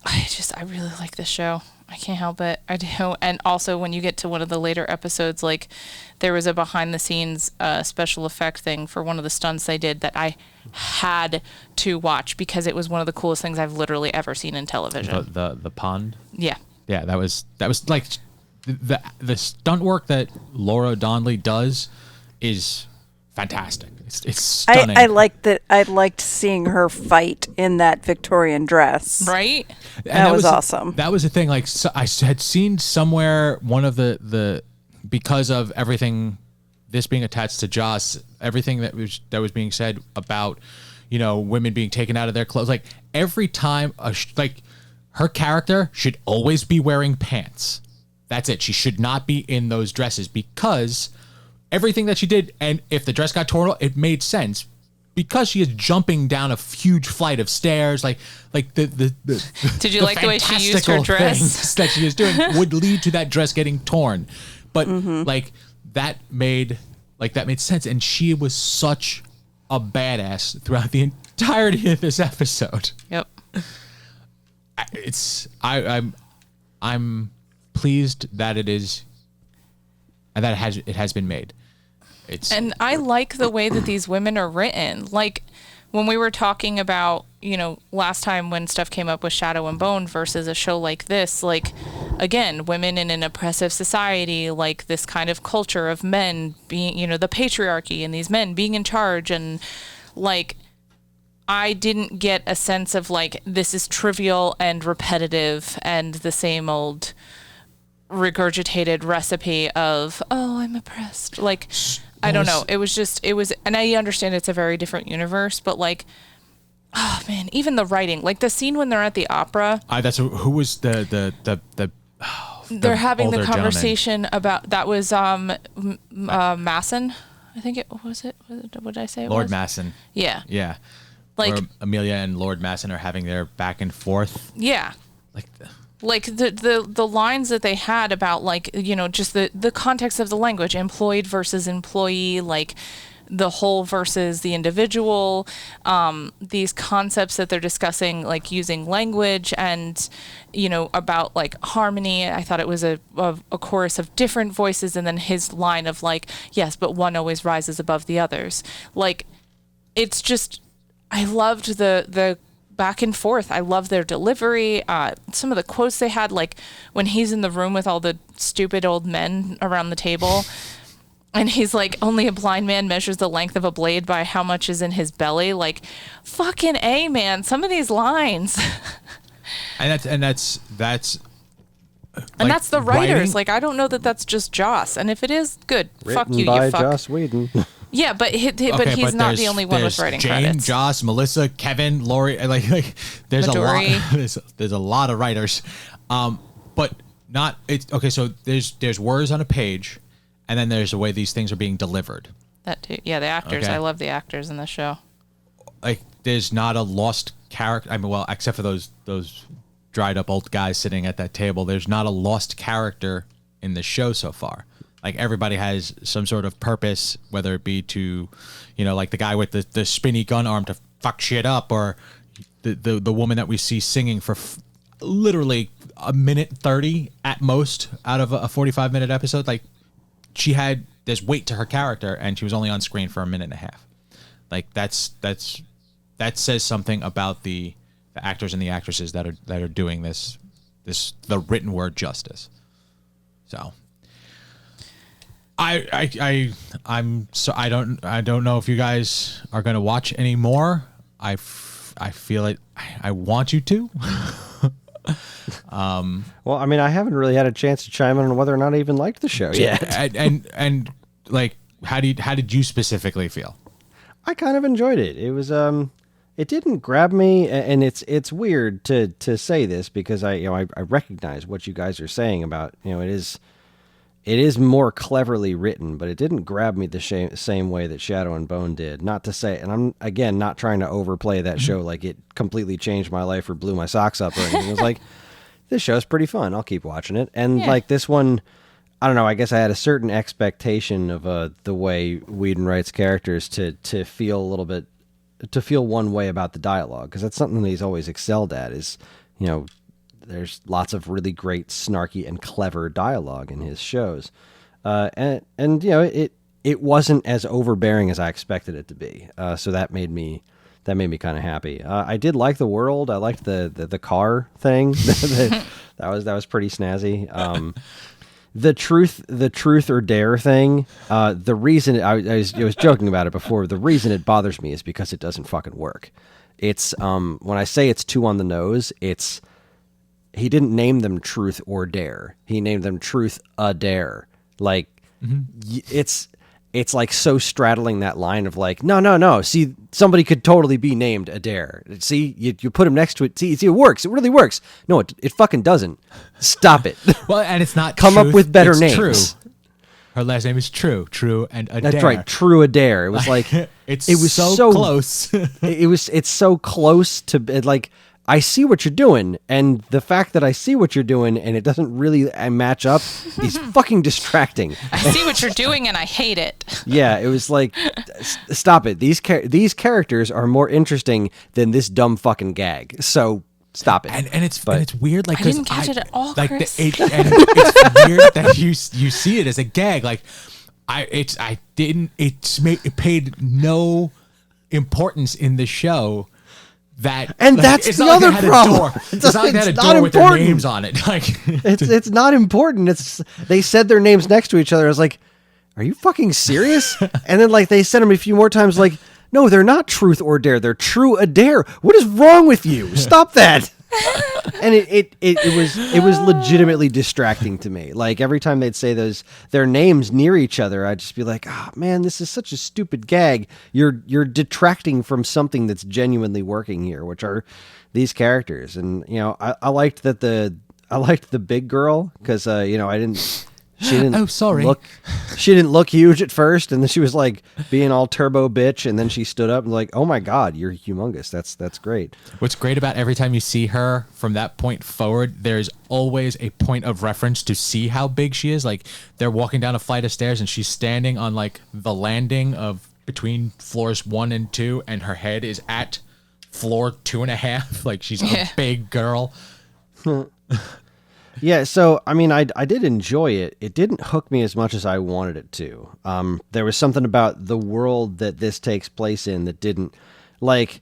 I really like this show. I can't help it. I do. And also when you get to one of the later episodes, like, there was a behind the scenes special effect thing for one of the stunts they did that I had to watch because it was one of the coolest things I've literally ever seen in television. The pond? Yeah. Yeah, that was like the stunt work that Laura Donnelly does is fantastic. It's stunning. I liked that. I liked seeing her fight in that Victorian dress. Right? That was awesome. That was the thing. Like, so I had seen somewhere one of the because of everything, this being attached to Joss, everything that was being said about, women being taken out of their clothes. Like, every time, like, her character should always be wearing pants. That's it. She should not be in those dresses because everything that she did, and if the dress got torn, it made sense because she is jumping down a huge flight of stairs. Like the Did you like the way she used her dress? Things that she is doing would lead to that dress getting torn, but like that made sense, and she was such a badass throughout the entirety of this episode. Yep. I'm pleased that it is, and that it has been made. And I like the way that these women are written. Like, when we were talking about, last time when stuff came up with Shadow and Bone versus a show like this, like, again, women in an oppressive society, like this kind of culture of men being, the patriarchy and these men being in charge. And, like, I didn't get a sense of, like, this is trivial and repetitive and the same old regurgitated recipe of, oh, I'm oppressed. Like, I don't know. It was, and I understand it's a very different universe, but, like, oh man, even the writing, like the scene when they're at the opera. That's who was the they're having the older conversation about, that was Masson. I think it was it. What did I say? Lord Masson. Yeah. Yeah. Like, where Amelia and Lord Masson are having their back and forth. Yeah. Like the lines that they had about, like, just the context of the language, employed versus employee, like the whole versus the individual, these concepts that they're discussing, like using language and, about like harmony. I thought it was a chorus of different voices, and then his line of like, yes, but one always rises above the others. Like, it's just, I loved the back and forth. I love their delivery. Some of the quotes they had, like when he's in the room with all the stupid old men around the table, and he's like, only a blind man measures the length of a blade by how much is in his belly. Like, fucking A, man. Some of these lines. and that's the writers. Writing? Like, I don't know that that's just Joss. And if it is, good. Fuck Written you, by you fuck. Joss Whedon. Yeah, but he's not the only one with writing Jane, credits. Joss, Melissa, Kevin, Lori. Like there's Midori. a lot. There's a lot of writers, but not. It's okay. So there's words on a page, and then there's the way these things are being delivered. That too. Yeah, the actors. Okay. I love the actors in the show. Like, there's not a lost character. I mean, well, except for those dried up old guys sitting at that table. There's not a lost character in the show so far. Like, everybody has some sort of purpose, whether it be to, like the guy with the spinny gun arm to fuck shit up, or the woman that we see singing for literally a minute 30 at most out of a 45-minute episode. Like, she had this weight to her character, and she was only on screen for a minute and a half. Like, that says something about the actors and the actresses that are doing the written word justice. So I'm so I don't know if you guys are going to watch any more. I feel it. I want you to. Well, I mean, I haven't really had a chance to chime in on whether or not I even liked the show yet. and like, how did you specifically feel? I kind of enjoyed it. It was it didn't grab me, and it's weird to say this because I recognize what you guys are saying about, it is more cleverly written, but it didn't grab me the same way that Shadow and Bone did. Not to say, and I'm again not trying to overplay that show like it completely changed my life or blew my socks up or anything. It was like, this show's pretty fun. I'll keep watching it. And like this one, I don't know. I guess I had a certain expectation of the way Whedon writes characters to feel a little bit, to feel one way about the dialogue, because that's something that he's always excelled at. Is there's lots of really great, snarky, and clever dialogue in his shows, and it wasn't as overbearing as I expected it to be. So that made me kind of happy. I did like the world. I liked the car thing. that was pretty snazzy. The truth or dare thing. The reason I was joking about it before. The reason it bothers me is because it doesn't fucking work. It's when I say it's too on the nose, it's. He didn't name them truth or dare. He named them truth a dare. Like, it's like so straddling that line of like, no. See, somebody could totally be named a dare. See, you put him next to it. See, it works. It really works. No, it fucking doesn't. Stop it. Well, and it's not come truth, up with better names. True. Her last name is True and a That's dare. right, True Adair. It was like it was so close. It's so close to like. I see what you're doing, and the fact that I see what you're doing and it doesn't really match up is fucking distracting. I see what you're doing, and I hate it. Yeah, it was like, stop it. These characters are more interesting than this dumb fucking gag. So stop it. And it's weird. Like, I didn't catch it at all, like Chris. and it's weird that you see it as a gag. Like, it paid no importance in the show. And that's the other problem. It's not like they had a door with their names on it. Like, it's not important. They said their names next to each other. I was like, are you fucking serious? And then like they said them a few more times. Like, no, they're not Truth or Dare. They're True Adair. What is wrong with you? Stop that. And it was legitimately distracting to me. Like every time they'd say their names near each other, I'd just be like, oh man, this is such a stupid gag. You're detracting from something that's genuinely working here, which are these characters. And I liked the big girl because she didn't look huge at first, and then she was like being all turbo bitch, and then she stood up and like, oh my god, you're humongous. That's great. What's great about every time you see her from that point forward, there's always a point of reference to see how big she is. Like, they're walking down a flight of stairs and she's standing on like the landing of between floors 1 and 2, and her head is at floor 2.5. Like, she's a big girl. Yeah, so, I mean, I did enjoy it. It didn't hook me as much as I wanted it to. There was something about the world that this takes place in that didn't... Like,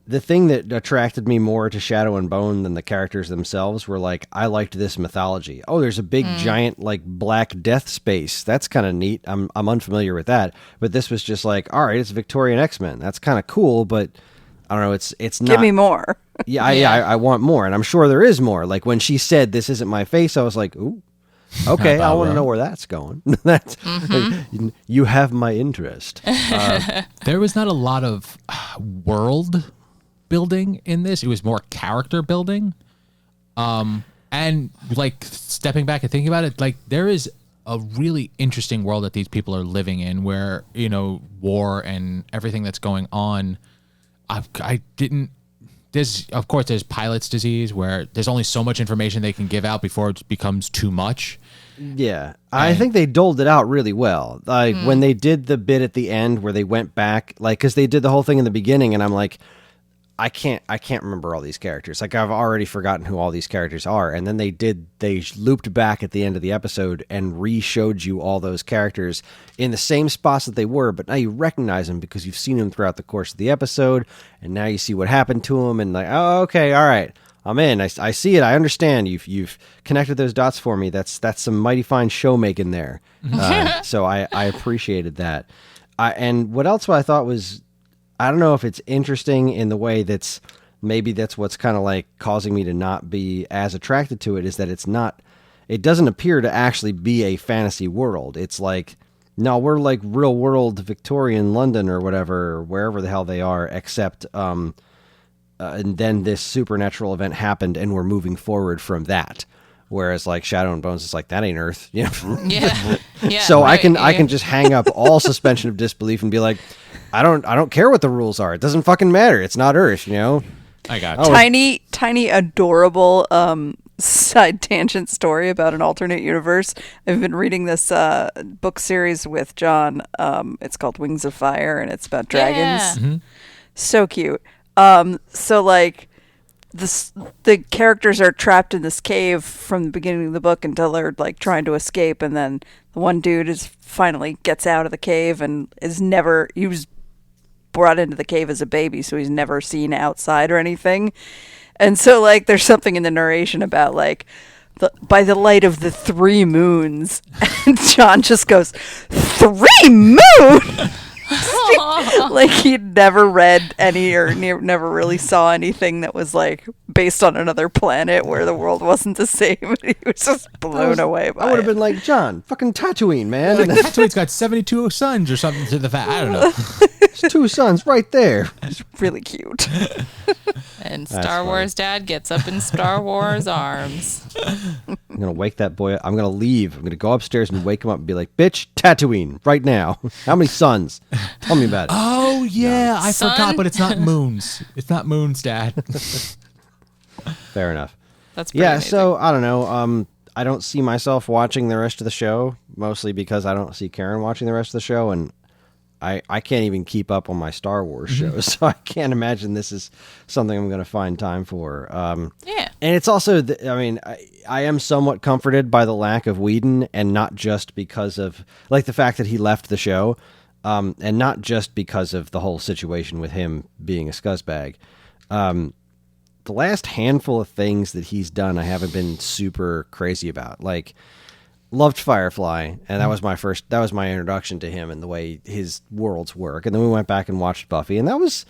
the thing that attracted me more to Shadow and Bone than the characters themselves were, like, I liked this mythology. Oh, there's a big, giant, like, black death space. That's kind of neat. I'm unfamiliar with that. But this was just like, all right, it's Victorian X-Men. That's kind of cool, but... I don't know. It's not. Give me more. I want more, and I'm sure there is more. Like when she said, "This isn't my face," I was like, "Ooh, okay, I want to know where that's going." That's you have my interest. There was not a lot of world building in this. It was more character building, and like stepping back and thinking about it, like there is a really interesting world that these people are living in, where war and everything that's going on. There's pilot's disease where there's only so much information they can give out before it becomes too much. Yeah. I think they doled it out really well. Like when they did the bit at the end where they went back, like, cause they did the whole thing in the beginning and I'm like, I can't remember all these characters. Like, I've already forgotten who all these characters are. And then they looped back at the end of the episode and re-showed you all those characters in the same spots that they were, but now you recognize them because you've seen them throughout the course of the episode, and now you see what happened to them, and like, oh, okay, all right, I'm in. I see it. I understand. You've connected those dots for me. That's some mighty fine show making there. So I appreciated that. And what else I thought was, I don't know if it's interesting in the way that's what's kind of like causing me to not be as attracted to it, is that it doesn't appear to actually be a fantasy world. It's like, no, we're like real world Victorian London or whatever, or wherever the hell they are, except, and then this supernatural event happened and we're moving forward from that. Whereas like Shadow and Bones is like, that ain't Earth, you know? Yeah. Yeah. So right, I can just hang up all suspension of disbelief and be like, I don't care what the rules are. It doesn't fucking matter. It's not Earth, you know? I got Oh, Tiny, adorable side tangent story about an alternate universe. I've been reading this book series with John. It's called Wings of Fire, and it's about dragons. Yeah. So cute. So like the characters are trapped in this cave from the beginning of the book until they're like trying to escape, and then the one dude finally gets out of the cave and he was brought into the cave as a baby, so he's never seen outside or anything. And so like there's something in the narration about like by the light of the 3 moons, and John just goes, 3 moons. Like he'd never read any or never really saw anything that was like based on another planet where the world wasn't the same. He was just blown away by I would have it. been like, John, fucking Tatooine, man. Like, Tatooine's got 72 sons or something to the fact. I don't know. There's 2 sons right there. It's really cute. And That's Star funny. Wars dad gets up in Star Wars arms. I'm going to wake that boy up. I'm going to leave. I'm going to go upstairs and wake him up and be like, bitch, Tatooine, right now. How many sons? Tell me about it. Oh, yeah. I Son? forgot, but it's not moons. It's not moons, Dad. Fair enough. That's pretty Yeah, amazing. so, I don't know. I don't see myself watching the rest of the show, mostly because I don't see Karen watching the rest of the show, and I can't even keep up on my Star Wars shows, so I can't imagine this is something I'm going to find time for. Yeah. And it's also, I am somewhat comforted by the lack of Whedon, and not just because of, like, the fact that he left the show, and not just because of the whole situation with him being a scuzzbag. The last handful of things that he's done, I haven't been super crazy about. Like, loved Firefly, and that was my introduction to him and the way his worlds work. And then we went back and watched Buffy, and that was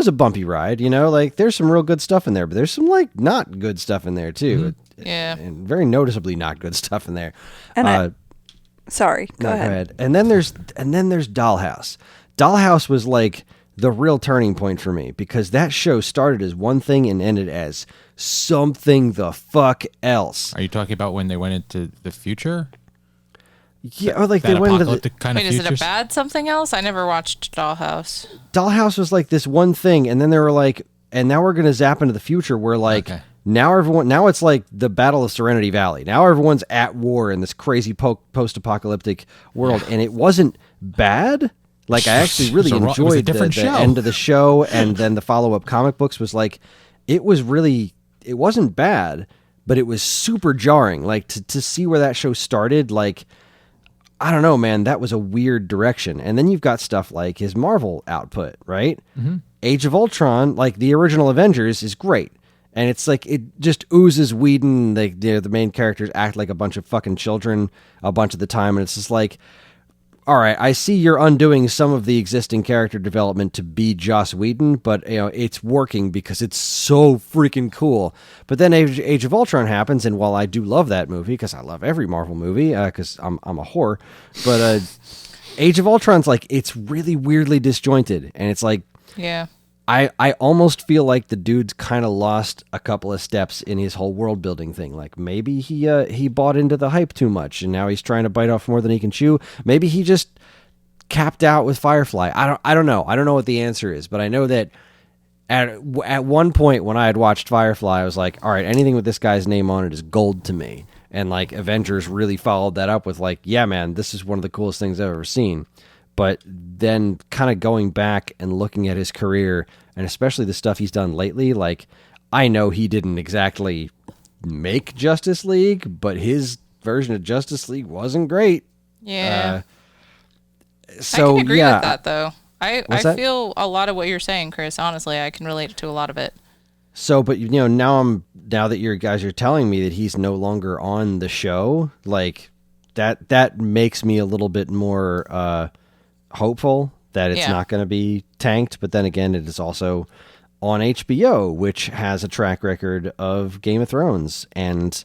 a bumpy ride, you know? Like, there's some real good stuff in there, but there's some like not good stuff in there too. Yeah. And very noticeably not good stuff in there. And sorry, go No, ahead. And then there's Dollhouse. Dollhouse was like the real turning point for me, because that show started as one thing and ended as something the fuck else. Are you talking about when they went into the future? Yeah, or like That they went into the apocalyptic kind Wait, of is futures? it a bad something else? I never watched Dollhouse. Dollhouse was like this one thing, and then they were like, and now we're gonna zap into the future where like Okay. now it's like the Battle of Serenity Valley. Now everyone's at war in this crazy post-apocalyptic world, and it wasn't bad. Like, I actually really It was a enjoyed the different show. end of the show, and then the follow-up comic books was like, it wasn't bad, but it was super jarring. Like, to see where that show started, like, I don't know, man, that was a weird direction. And then you've got stuff like his Marvel output, right? Mm-hmm. Age of Ultron, like the original Avengers, is great. And it's like, it just oozes Whedon. Like, the main characters act like a bunch of fucking children a bunch of the time. And it's just like, all right, I see you're undoing some of the existing character development to be Joss Whedon, but you know it's working because it's so freaking cool. But then Age of Ultron happens, and while I do love that movie, because I love every Marvel movie, because I'm a whore, but Age of Ultron's like, it's really weirdly disjointed, and it's like, Yeah. I almost feel like the dude's kind of lost a couple of steps in his whole world building thing. Like, maybe he bought into the hype too much, and now he's trying to bite off more than he can chew. Maybe he just capped out with Firefly. I don't know. I don't know what the answer is, but I know that at one point when I had watched Firefly, I was like, all right, anything with this guy's name on it is gold to me. And like Avengers really followed that up with like, yeah, man, this is one of the coolest things I've ever seen. But then kind of going back and looking at his career, and especially the stuff he's done lately, like, I know he didn't exactly make Justice League, but his version of Justice League wasn't great. Yeah. So, I can agree yeah. with that, though. I What's that? feel a lot of what you're saying, Chris. Honestly, I can relate to a lot of it. So, but now that you guys are telling me that he's no longer on the show, like that makes me a little bit more hopeful that it's not going to be tanked. But then again, it is also on HBO, which has a track record of Game of Thrones, and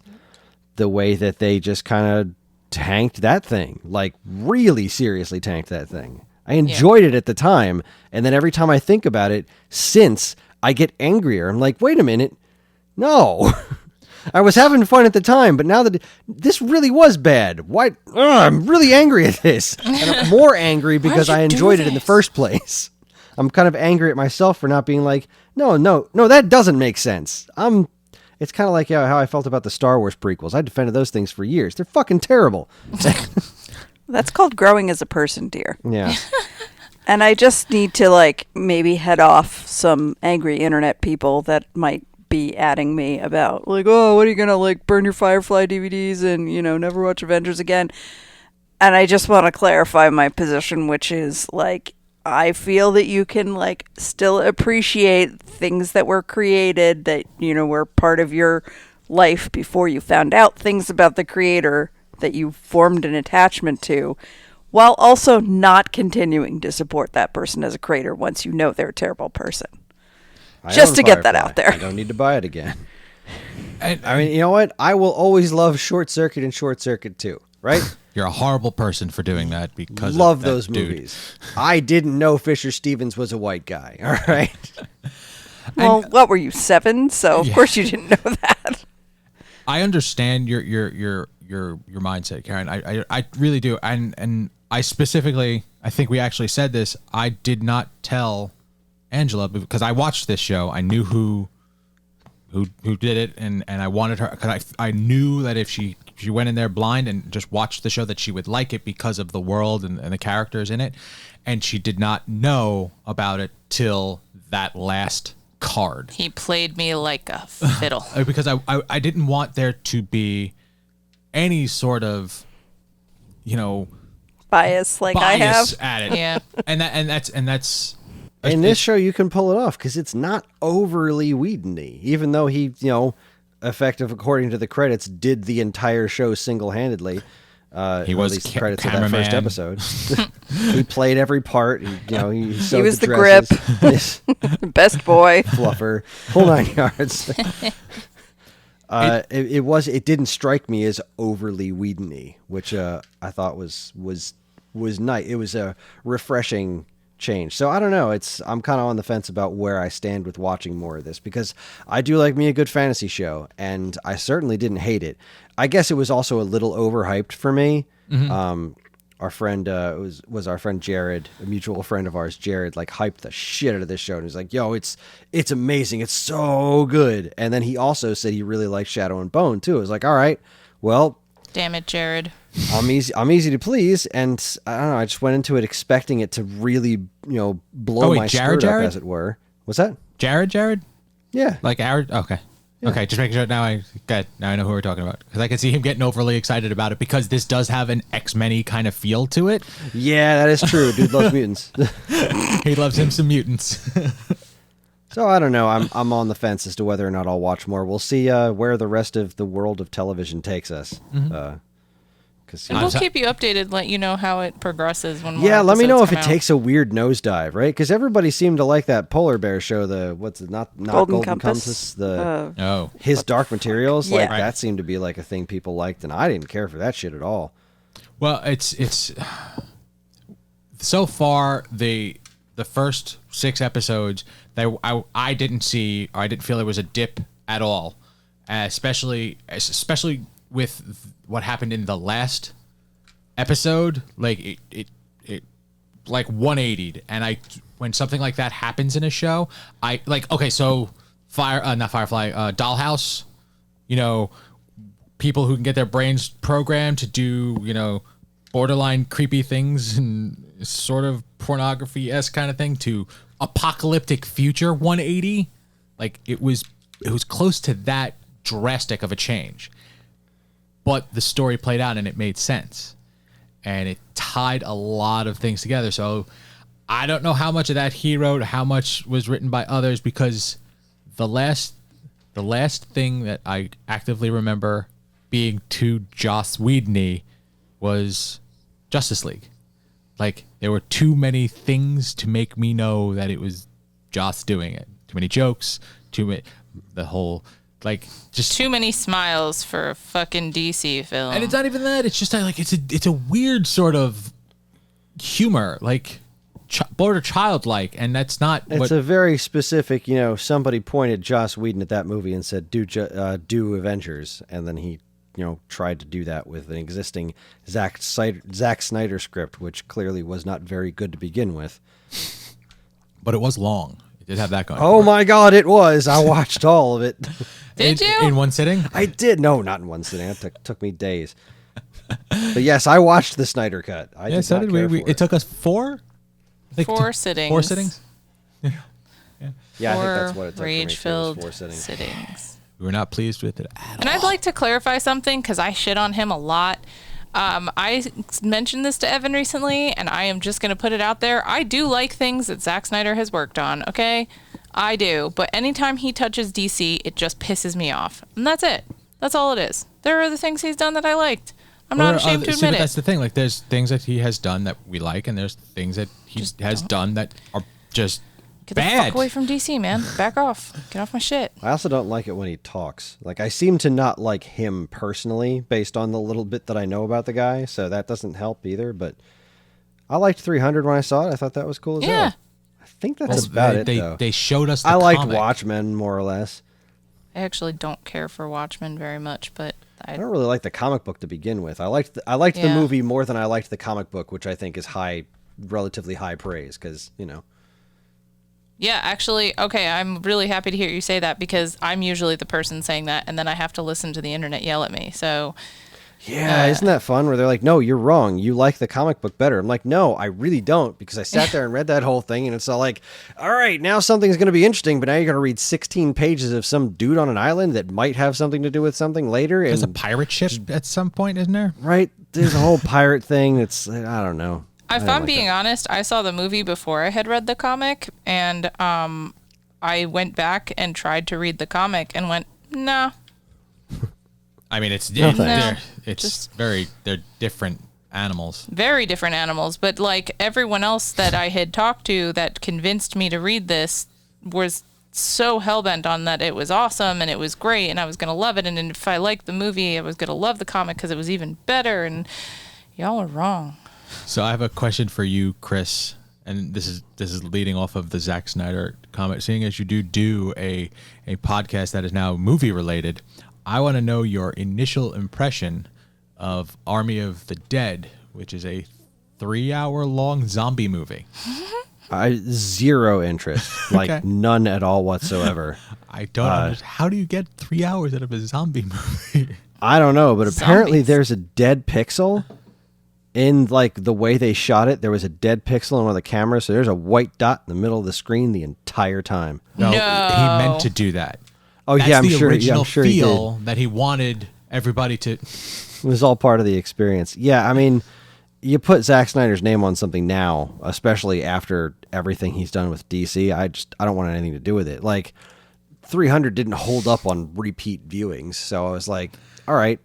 the way that they just kind of tanked that thing, like really seriously tanked that thing. I enjoyed it at the time, and then every time I think about it since, I get angrier. I'm like, wait a minute. No. I was having fun at the time, but now that this really was bad, why? I'm really angry at this. And I'm more angry because I enjoyed it in the first place. I'm kind of angry at myself for not being like, no, that doesn't make sense. It's kind of like how I felt about the Star Wars prequels. I defended those things for years. They're fucking terrible. That's called growing as a person, dear. Yeah. And I just need to, like, maybe head off some angry internet people that might be adding me about, like, oh, what are you going to, like, burn your Firefly DVDs and, never watch Avengers again? And I just want to clarify my position, which is, like, I feel that you can, like, still appreciate things that were created that, were part of your life before you found out things about the creator that you formed an attachment to, while also not continuing to support that person as a creator once you know they're a terrible person. Just to get that out there. I don't need to buy it again. I mean, you know what? I will always love Short Circuit and Short Circuit 2, right? You're a horrible person for doing that because love of that those dude. movies. I didn't know Fisher Stevens was a white guy. All right. Well, what were you, 7? So of course you didn't know that. I understand your mindset, Karen. I really do. And I specifically, I think we actually said this. I did not tell Angela because I watched this show. I knew who did it, and I wanted her because I knew that if she went in there blind and just watched the show that she would like it because of the world and the characters in it, and she did not know about it till that last card. He played me like a fiddle. Because I didn't want there to be any sort of, Bias like I have. bias at it. Yeah. And that's In this show, you can pull it off because it's not overly Whedon-y, even though he, effective according to the credits, did the entire show single-handedly. He was at least the credits of that first cameraman. episode. He played every part. He sewed was the dresses. Best boy. Fluffer, whole 9 yards. It didn't strike me as overly Whedon-y, which I thought was nice. It was a refreshing change. So I don't know. I'm kind of on the fence about where I stand with watching more of this because I do like me a good fantasy show, and I certainly didn't hate it. I guess it was also a little overhyped for me. Mm-hmm. Our friend was our friend Jared, a mutual friend of ours. Jared hyped the shit out of this show, and he's like, "Yo, it's amazing. It's so good." And then he also said he really liked Shadow and Bone too. I was like, "All right, well." Damn it, Jared. I'm easy to please, and I don't know. I just went into it expecting it to really, blow my skirt up, as it were. What's that? Jared? Yeah. Like Jared? Okay. Yeah. Okay, just making sure. Now I know who we're talking about because I can see him getting overly excited about it because this does have an X-Men-y kind of feel to it. Yeah, that is true. Dude loves mutants. He loves him some mutants. So I don't know. I'm on the fence as to whether or not I'll watch more. We'll see where the rest of the world of television takes us. Mm-hmm. And we'll keep you updated, let you know how it progresses. When more let me know if it out. takes a weird nosedive, right? Because everybody seemed to like that polar bear show. Not Golden Compass. His Dark Materials. Yeah. That seemed to be like a thing people liked, and I didn't care for that shit at all. Well, it's so far the first 6 episodes I didn't see, or I didn't feel there was a dip at all, especially with what happened in the last episode. Like it 180'd, and when something like that happens in a show, I like, okay, so not Firefly, Dollhouse, people who can get their brains programmed to do, borderline creepy things and sort of pornography-esque kind of thing to apocalyptic future 180. Like it was close to that drastic of a change. But the story played out and it made sense. And it tied a lot of things together. So I don't know how much of that he wrote, how much was written by others, because the last thing that I actively remember being too Joss Whedon-y was Justice League. Like there were too many things to make me know that it was Joss doing it. Too many jokes, the whole like just too many smiles for a fucking DC film. And it's not even that. It's just like it's a weird sort of humor, like border childlike, and that's not. It's a very specific. Somebody pointed Joss Whedon at that movie and said, "Do Avengers," and then he, tried to do that with an existing Zack Snyder script, which clearly was not very good to begin with. But it was long. It did have that going. Oh my God, it was! I watched all of it. Did you? In one sitting? I did. No, not in one sitting. It took me days. But yes, I watched the Snyder cut. So did we. It took us 4? I think 4 sittings. 4 sittings? Yeah, I think 4 that's what it took rage-filled for me. 4 sittings. sittings. We were not pleased with it at all. And I'd like to clarify something because I shit on him a lot. I mentioned this to Evan recently, and I am just going to put it out there. I do like things that Zack Snyder has worked on, okay? I do. But anytime he touches DC, it just pisses me off. And that's it. That's all it is. There are other things he's done that I liked. I'm not ashamed to admit but it. that's the thing. Like, there's things that he has done that we like, and there's things that he has done that are just Get bad. the fuck away from DC, man. Back off. Get off my shit. I also don't like it when he talks. Like, I seem to not like him personally based on the little bit that I know about the guy, so that doesn't help either. But I liked 300 when I saw it. I thought that was cool as hell. I think that's about it, though. They showed us the I liked comic. Watchmen, more or less. I actually don't care for Watchmen very much, but I don't really like the comic book to begin with. I liked the movie more than I liked the comic book, which I think is relatively high praise because, Yeah, actually, okay, I'm really happy to hear you say that because I'm usually the person saying that, and then I have to listen to the internet yell at me. So, yeah, isn't that fun? Where they're like, "No, you're wrong. You like the comic book better." I'm like, "No, I really don't," because I sat there and read that whole thing, and it's all like, "All right, now something's going to be interesting, but now you're going to read 16 pages of some dude on an island that might have something to do with something later." There's a pirate ship at some point, isn't there? Right? There's a whole pirate thing. It's I don't know. If I'm being honest, I saw the movie before I had read the comic, and I went back and tried to read the comic and went, nah. I mean, No, they're different animals. Very different animals, but like everyone else that I had talked to that convinced me to read this was so hellbent on that it was awesome and it was great and I was going to love it. And if I liked the movie, I was going to love the comic because it was even better. And y'all are wrong. So I have a question for you, Chris, and this is leading off of the Zack Snyder comment. Seeing as you do a podcast that is now movie related, I want to know your initial impression of Army of the Dead, which is a 3-hour-long zombie movie. Zero interest, like none at all whatsoever. I don't understand. How do you get 3 hours out of a zombie movie? I don't know, but apparently Zombies. there's a dead pixel in like the way they shot it. There was a dead pixel on one of the cameras, so there's a white dot in the middle of the screen the entire time. No, he meant to do that. Oh, That's yeah, I'm the sure. original I'm sure feel that he wanted everybody to. It was all part of the experience. Yeah, I mean, you put Zack Snyder's name on something now, especially after everything he's done with DC. I don't want anything to do with it. Like 300 didn't hold up on repeat viewings, so I was like, all right,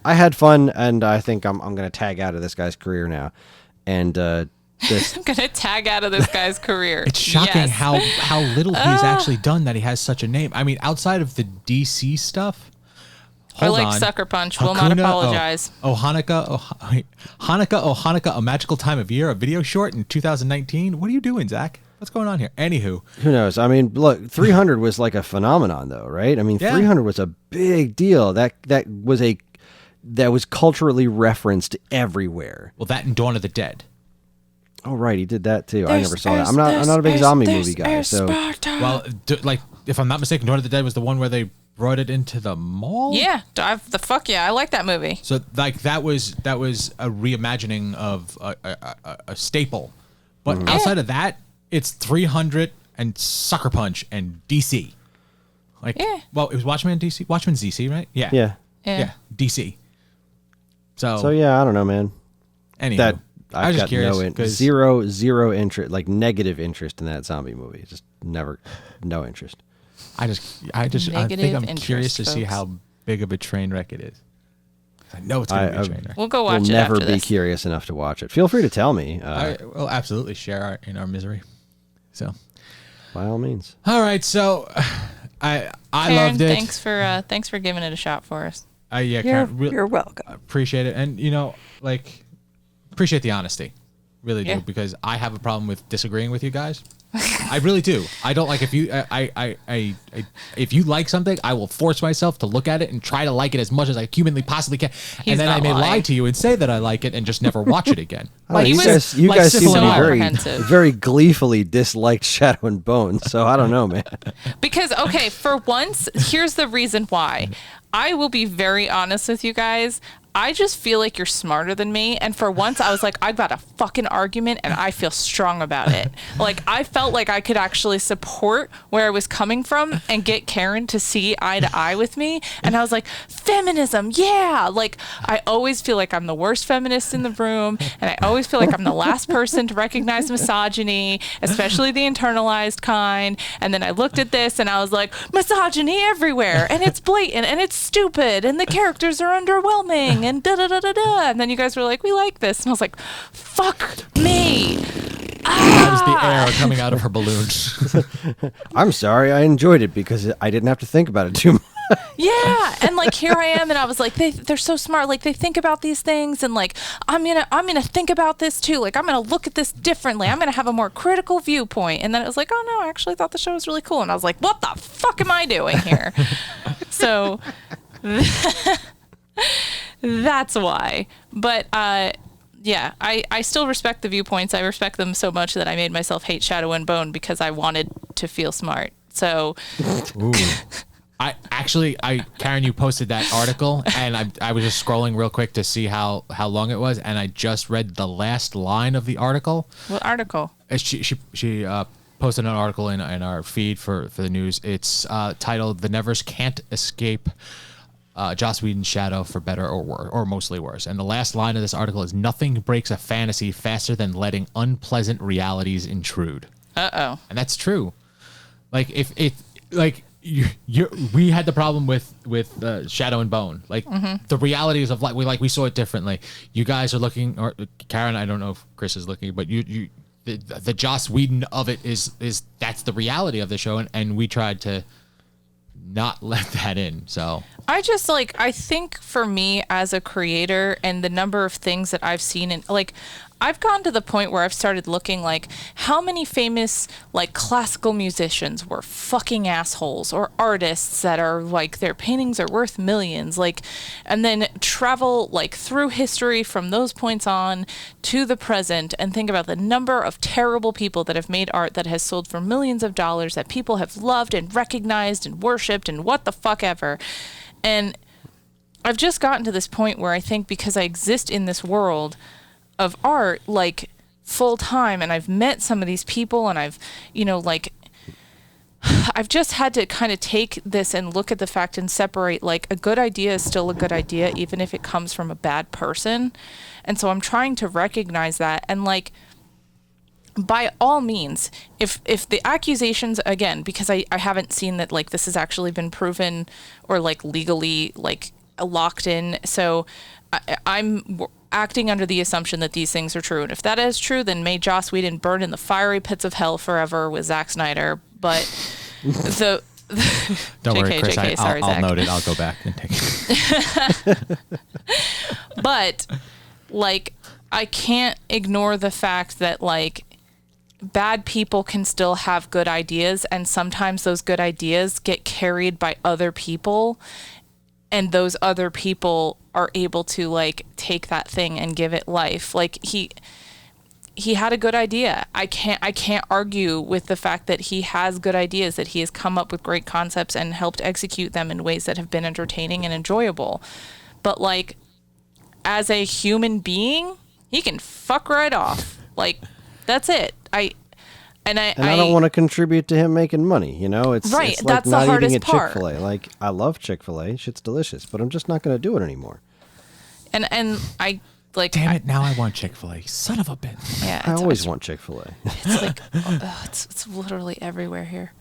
I had fun, and I think I'm going to tag out of this guy's career now. And I'm going to tag out of this guy's career. It's shocking Yes. how little he's actually done that he has such a name. I mean, outside of the DC stuff. I Hold like on. Sucker Punch. Will not apologize. Hanukkah, A Magical Time of Year, a video short in 2019. What are you doing, Zach? What's going on here? Anywho. who knows? I mean, look, 300 was like a phenomenon, though, right? I mean, Yeah. 300 was a big deal. That was culturally referenced everywhere. Well, that and Dawn of the Dead. Oh, right, he did that too. I never saw that. I'm not a big zombie movie guy, so Well, if I'm not mistaken, Dawn of the Dead was the one where they brought it into the mall. Yeah, the fuck yeah, I like that movie. So like that was a reimagining of a staple, but outside of that, it's 300 and Sucker Punch and DC. Like, well, it was Watchmen and DC. Watchmen's DC, right? Yeah. Yeah. DC. So yeah, I don't know, man. Anyway, I was just curious, zero interest, like negative interest in that zombie movie. Just never, no interest. I think I'm curious to see folks. how big of a train wreck it is. I know it's going to be a train wreck. We'll go watch it never after be this. curious enough to watch it. Feel free to tell me. I will absolutely share in our misery. So, by all means. All right. So, I Karen, loved it. Thanks for giving it a shot for us. You're welcome. Appreciate it, and appreciate the honesty. Really do, because I have a problem with disagreeing with you guys. I really do. I don't like if you if you like something, I will force myself to look at it and try to like it as much as I humanly possibly can. And then I may lie to you and say that I like it and just never watch it again. You guys seem to be very gleefully disliked Shadow and Bone, so I don't know, man. Because, okay, for once, here's the reason why. I will be very honest with you guys. I just feel like you're smarter than me. And for once, I was like, I've got a fucking argument and I feel strong about it. Like, I felt like I could actually support where I was coming from and get Karen to see eye to eye with me. And I was like, feminism, yeah. Like, I always feel like I'm the worst feminist in the room. And I always feel like I'm the last person to recognize misogyny, especially the internalized kind. And then I looked at this and I was like, misogyny everywhere. And it's blatant and it's stupid. And the characters are underwhelming. And da-da-da-da-da. And then you guys were like, we like this. And I was like, fuck me. That was the air coming out of her balloon. I'm sorry, I enjoyed it because I didn't have to think about it too much. Yeah, and like here I am, and I was like, they're so smart. Like they think about these things, and like I'm gonna think about this too. Like I'm gonna look at this differently. I'm gonna have a more critical viewpoint. And then it was like, oh no, I actually thought the show was really cool. And I was like, what the fuck am I doing here? So that's why. But yeah, I still respect the viewpoints. I respect them so much that I made myself hate Shadow and Bone because I wanted to feel smart. So ooh. Karen, you posted that article, and I was just scrolling real quick to see how long it was, and I just read the last line of the article. What article? She posted an article in our feed for the news. It's titled "The Nevers Can't Escape Joss Whedon's Shadow for Better or Worse, or Mostly Worse." And the last line of this article is, "Nothing breaks a fantasy faster than letting unpleasant realities intrude." Uh-oh. And that's true. Like if we had the problem with Shadow and Bone. Like the realities of life, we saw it differently. You guys are looking, or Karen, I don't know if Chris is looking, but the Joss Whedon of it is that's the reality of the show, and we tried to not let that in. So I just I think for me as a creator and the number of things that I've seen, and I've gotten to the point where I've started looking how many famous classical musicians were fucking assholes, or artists that are their paintings are worth millions, and then travel through history from those points on to the present and think about the number of terrible people that have made art that has sold for millions of dollars that people have loved and recognized and worshipped and what the fuck ever. And I've just gotten to this point where I think because I exist in this world of art full time, and I've met some of these people, and I've I've just had to kind of take this and look at the fact and separate a good idea is still a good idea even if it comes from a bad person. And so I'm trying to recognize that, and by all means, if the accusations, again, because I haven't seen that this has actually been proven or legally locked in, so I'm acting under the assumption that these things are true. And if that is true, then may Joss Whedon burn in the fiery pits of hell forever with Zack Snyder. But don't worry, Chris, sorry, I'll note it. I'll go back and take it. But I can't ignore the fact that bad people can still have good ideas, and sometimes those good ideas get carried by other people, and those other people are able to take that thing and give it life. he had a good idea. I can't argue with the fact that he has good ideas, that he has come up with great concepts and helped execute them in ways that have been entertaining and enjoyable. But like, as a human being, he can fuck right off. Like, that's it. I don't want to contribute to him making money. You know, it's right. It's like That's not the hardest eating at part. Chick-fil-A. Like, I love Chick-fil-A. Shit's delicious, but I'm just not going to do it anymore. And I like. Damn it! Now I want Chick-fil-A. Son of a bitch. Yeah, I always want Chick-fil-A. It's like it's literally everywhere here.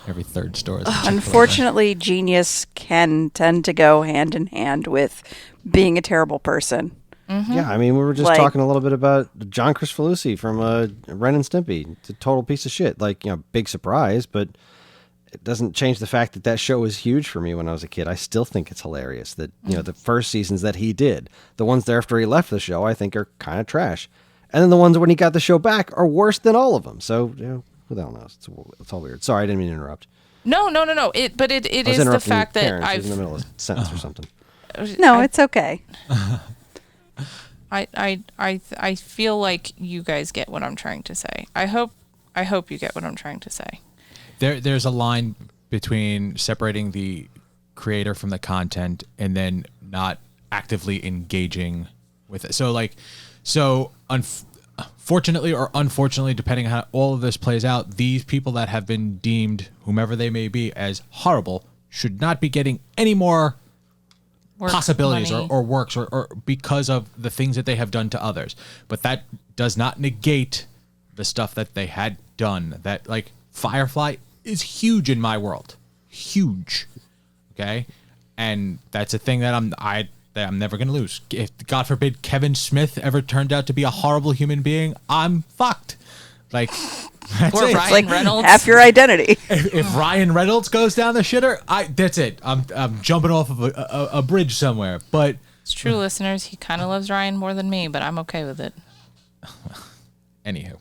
Every third store is a Chick-fil-A. Unfortunately, genius can tend to go hand in hand with being a terrible person. Mm-hmm. Yeah, I mean, we were just Like- talking a little bit about John Cristofalusi from Ren and Stimpy. It's a total piece of shit. Like, you know, big surprise, but it doesn't change the fact that that show was huge for me when I was a kid. I still think it's hilarious that, you know, the first seasons that he did, the ones after he left the show, I think are kind of trash. And then the ones when he got the show back are worse than all of them. So, you know, who the hell knows? It's all weird. Sorry, I didn't mean to interrupt. No. It I was is the interrupting fact that Karen. She was in the middle of a sentence or something. No, it's okay. I feel like you guys get what I'm trying to say. I hope you get what I'm trying to say. There's a line between separating the creator from the content and then not actively engaging with it. So fortunately or unfortunately, depending on how all of this plays out, these people that have been deemed, whomever they may be, as horrible should not be getting any more Work, possibilities money. or works or because of the things that they have done to others. But that does not negate the stuff that they had done. That, like, Firefly is huge in my world. Huge. Okay? And that's a thing that I'm never going to lose. If, God forbid, Kevin Smith ever turned out to be a horrible human being, I'm fucked. Like, that's Or it. Ryan Like Reynolds. half your identity. If Ryan Reynolds goes down the shitter, that's it. I'm jumping off of a bridge somewhere. But It's true, listeners. He kind of loves Ryan more than me, but I'm okay with it. anywho.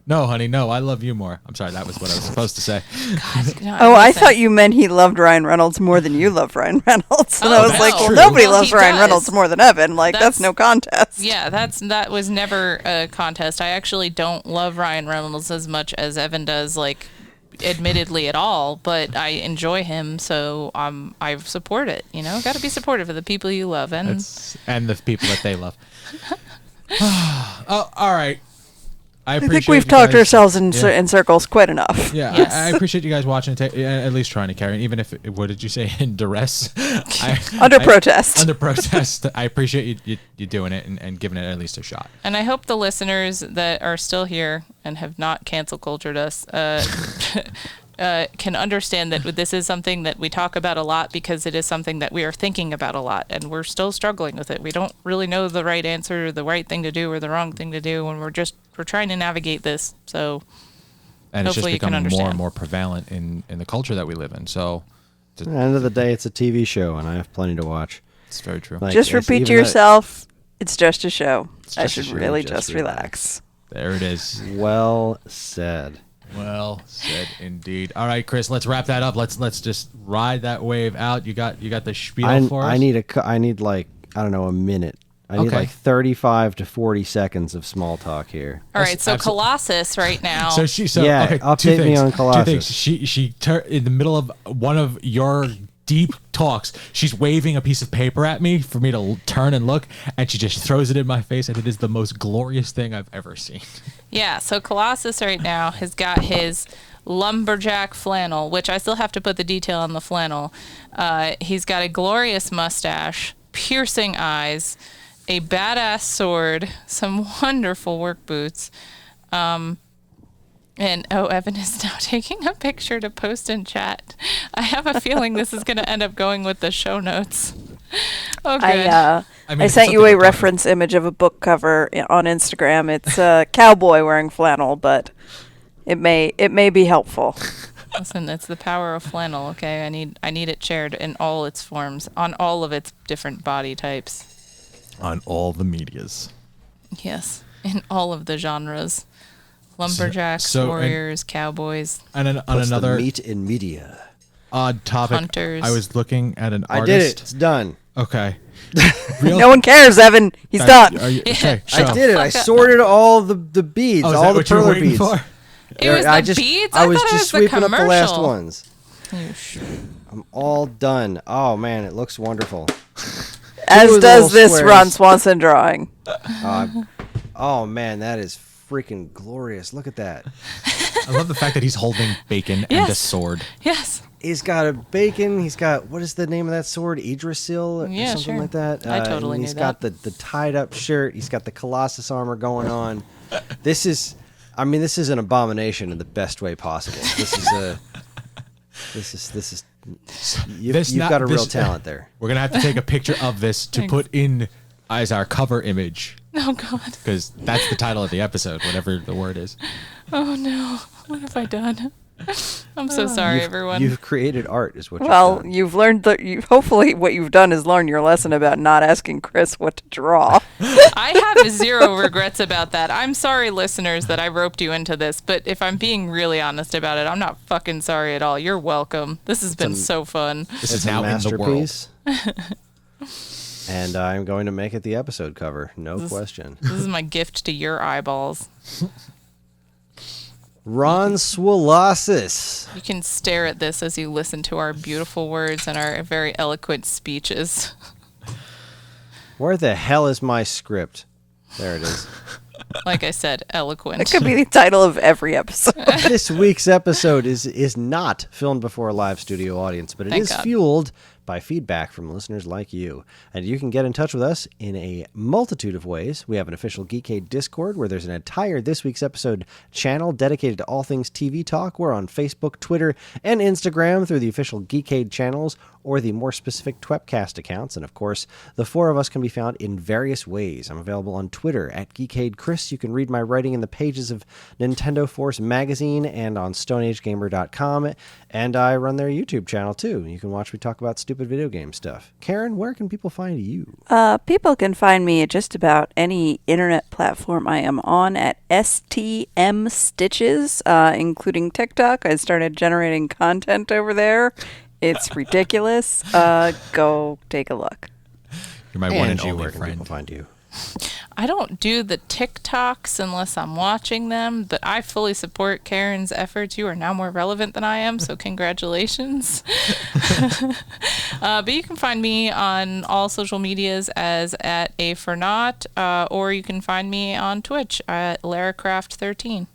No, honey, no, I love you more. I'm sorry, that was what I was supposed to say. God, no, Oh, I listen. thought you meant he loved Ryan Reynolds more than you love Ryan Reynolds. And I Oh, was that's like, well, true. nobody Well, loves he Ryan does. Reynolds more than Evan. Like, that's no contest. Yeah, that was never a contest. I actually don't love Ryan Reynolds as much as Evan does, like, admittedly at all, but I enjoy him, so I support it. You know, got to be supportive of the people you love, and And the people that they love. Oh, all right. I I think we've talked ourselves in circles quite enough. Yeah, Yes. I appreciate you guys watching, at least trying to carry it, even if, what did you say, in duress? Under protest. Under protest. I appreciate you doing it and giving it at least a shot. And I hope the listeners that are still here and have not cancel cultured us can understand that this is something that we talk about a lot because it is something that we are thinking about a lot, and we're still struggling with it. We don't really know the right answer, or the right thing to do, or the wrong thing to do, and we're trying to navigate this. So And it's just hopefully you can becoming more understand. and more prevalent in the culture that we live in. So At the end of the day, it's a TV show, and I have plenty to watch. it's very true. Like, Just it's repeat to even yourself, it's just a show. I just a should show, really just just relax. There it is. Well said. Well said, indeed. All right, Chris, let's wrap that up. Let's just ride that wave out. You got the spiel for us? I need like, I don't know, a minute. I need Okay. like 35 to 40 seconds of small talk here. all right, so absolute- Colossus right now. So Yeah, okay, update two me things. on Colossus. Two things. She in the middle of one of your deep talks, she's waving a piece of paper at me for me to turn and look, and she just throws it in my face, and it is the most glorious thing I've ever seen. Yeah, so Colossus right now has got his lumberjack flannel, which I still have to put the detail on the flannel. He's got a glorious mustache, piercing eyes, a badass sword, some wonderful work boots. And Evan is now taking a picture to post in chat. I have a feeling this is going to end up going with the show notes. Oh, good. I mean, I it's sent you something a we're talking reference image of a book cover on Instagram. It's a cowboy wearing flannel, but it may be helpful. Listen, it's the power of flannel, okay? I need it shared in all its forms, on all of its different body types. On all the medias. Yes, in all of the genres. Lumberjacks, So- warriors, cowboys. And on What's another the meat in media? odd topic, Hunters. I was looking at an I artist. did it. It's done. Okay. No one cares, Evan. He's done. Okay. I did it. I sorted all the beads, Oh, is all that the what you were perler waiting beads. for? It was I the just, beads? I I was thought it just was the sweeping up the last commercial. ones. I'm all done. Oh man, it looks wonderful. As Two does little this squares. Ron Swanson drawing. Oh man, that is freaking glorious. Look at that. I love the fact that he's holding bacon and a Yes. sword. Yes. He's got a bacon. He's got, what is the name of that sword? Idrisil or Yeah, something sure. like that. I totally and knew he's got the tied up shirt. He's got the Colossus armor going on. This is an abomination in the best way possible. You've got a real talent there. We're gonna have to take a picture of this to put in as our cover image Oh, God. because that's the title of the episode, whatever the word is. Oh, no. What have I done? I'm so sorry, everyone. You've created art, is what Well, you've done. you've learned hopefully what you've done is learn your lesson about not asking Chris what to draw. I have zero regrets about that. I'm sorry, listeners, that I roped you into this, but if I'm being really honest about it, I'm not fucking sorry at all. You're welcome. This has been so fun. This It's is a now in the world. masterpiece. And I'm going to make it the episode cover, no question. This is my gift to your eyeballs. Ron Swolossus. You can stare at this as you listen to our beautiful words and our very eloquent speeches. Where the hell is my script? There it is. Like I said, eloquent. That could be the title of every episode. This week's episode is not filmed before a live studio audience, but it Thank is God. fueled by feedback from listeners like you. And you can get in touch with us in a multitude of ways. We have an official Geekade Discord where there's an entire This Week's Episode channel dedicated to all things TV talk. We're on Facebook, Twitter, and Instagram through the official Geekade channels or the more specific Twepcast accounts. And of course, the four of us can be found in various ways. I'm available on Twitter at GeekadeChris. You can read my writing in the pages of Nintendo Force magazine and on StoneAgeGamer.com. And I run their YouTube channel too. You can watch me talk about stupid video game stuff. Karen, where can people find you? People can find me at just about any internet platform I am on at STM Stitches, including TikTok. I started generating content over there. It's ridiculous. Go take a look. You're my one and Angie, only where can people friend. find you? I don't do the TikToks unless I'm watching them, but I fully support Karen's efforts. You are now more relevant than I am, so congratulations. But you can find me on all social medias as at A for Not, or you can find me on Twitch at LaraCraft13.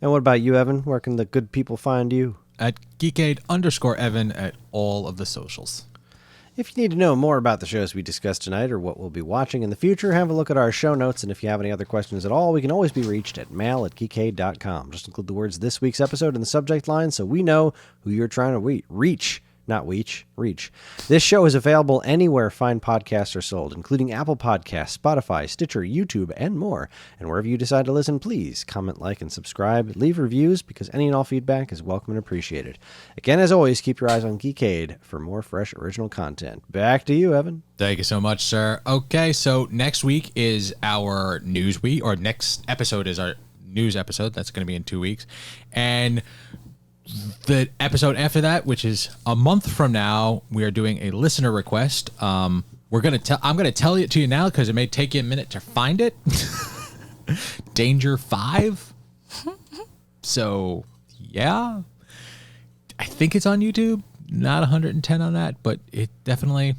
And what about you, Evan? Where can the good people find you? At Geekade_Evan at all of the socials. If you need to know more about the shows we discussed tonight or what we'll be watching in the future, have a look at our show notes. And if you have any other questions at all, we can always be reached at mail@geekade.com. Just include the words "this week's episode" in the subject line so we know who you're trying to reach. Not reach. This show is available anywhere fine podcasts are sold, including Apple Podcasts, Spotify, Stitcher, YouTube, and more. And wherever you decide to listen, please comment, like, and subscribe. Leave reviews because any and all feedback is welcome and appreciated. Again, as always, keep your eyes on Geekade for more fresh original content. Back to you, Evan. Thank you so much, sir. Okay, so next week is our news week, or next episode is our news episode. That's going to be in 2 weeks. And the episode after that, which is a month from now, we are doing a listener request. I'm gonna tell it to you now because it may take you a minute to find it. Danger 5. So yeah, I think it's on YouTube. Not 110 on that, but it definitely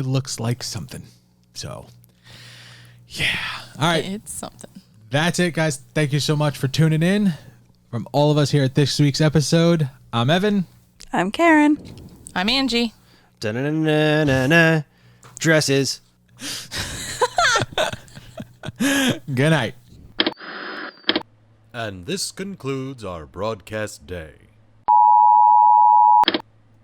looks like something. So yeah, all right, It's something. that's it, guys. Thank you so much for tuning in. From all of us here at this week's episode, I'm Evan. I'm Karen. I'm Angie. Da-na-na-na-na. Dresses. Good night. And this concludes our broadcast day.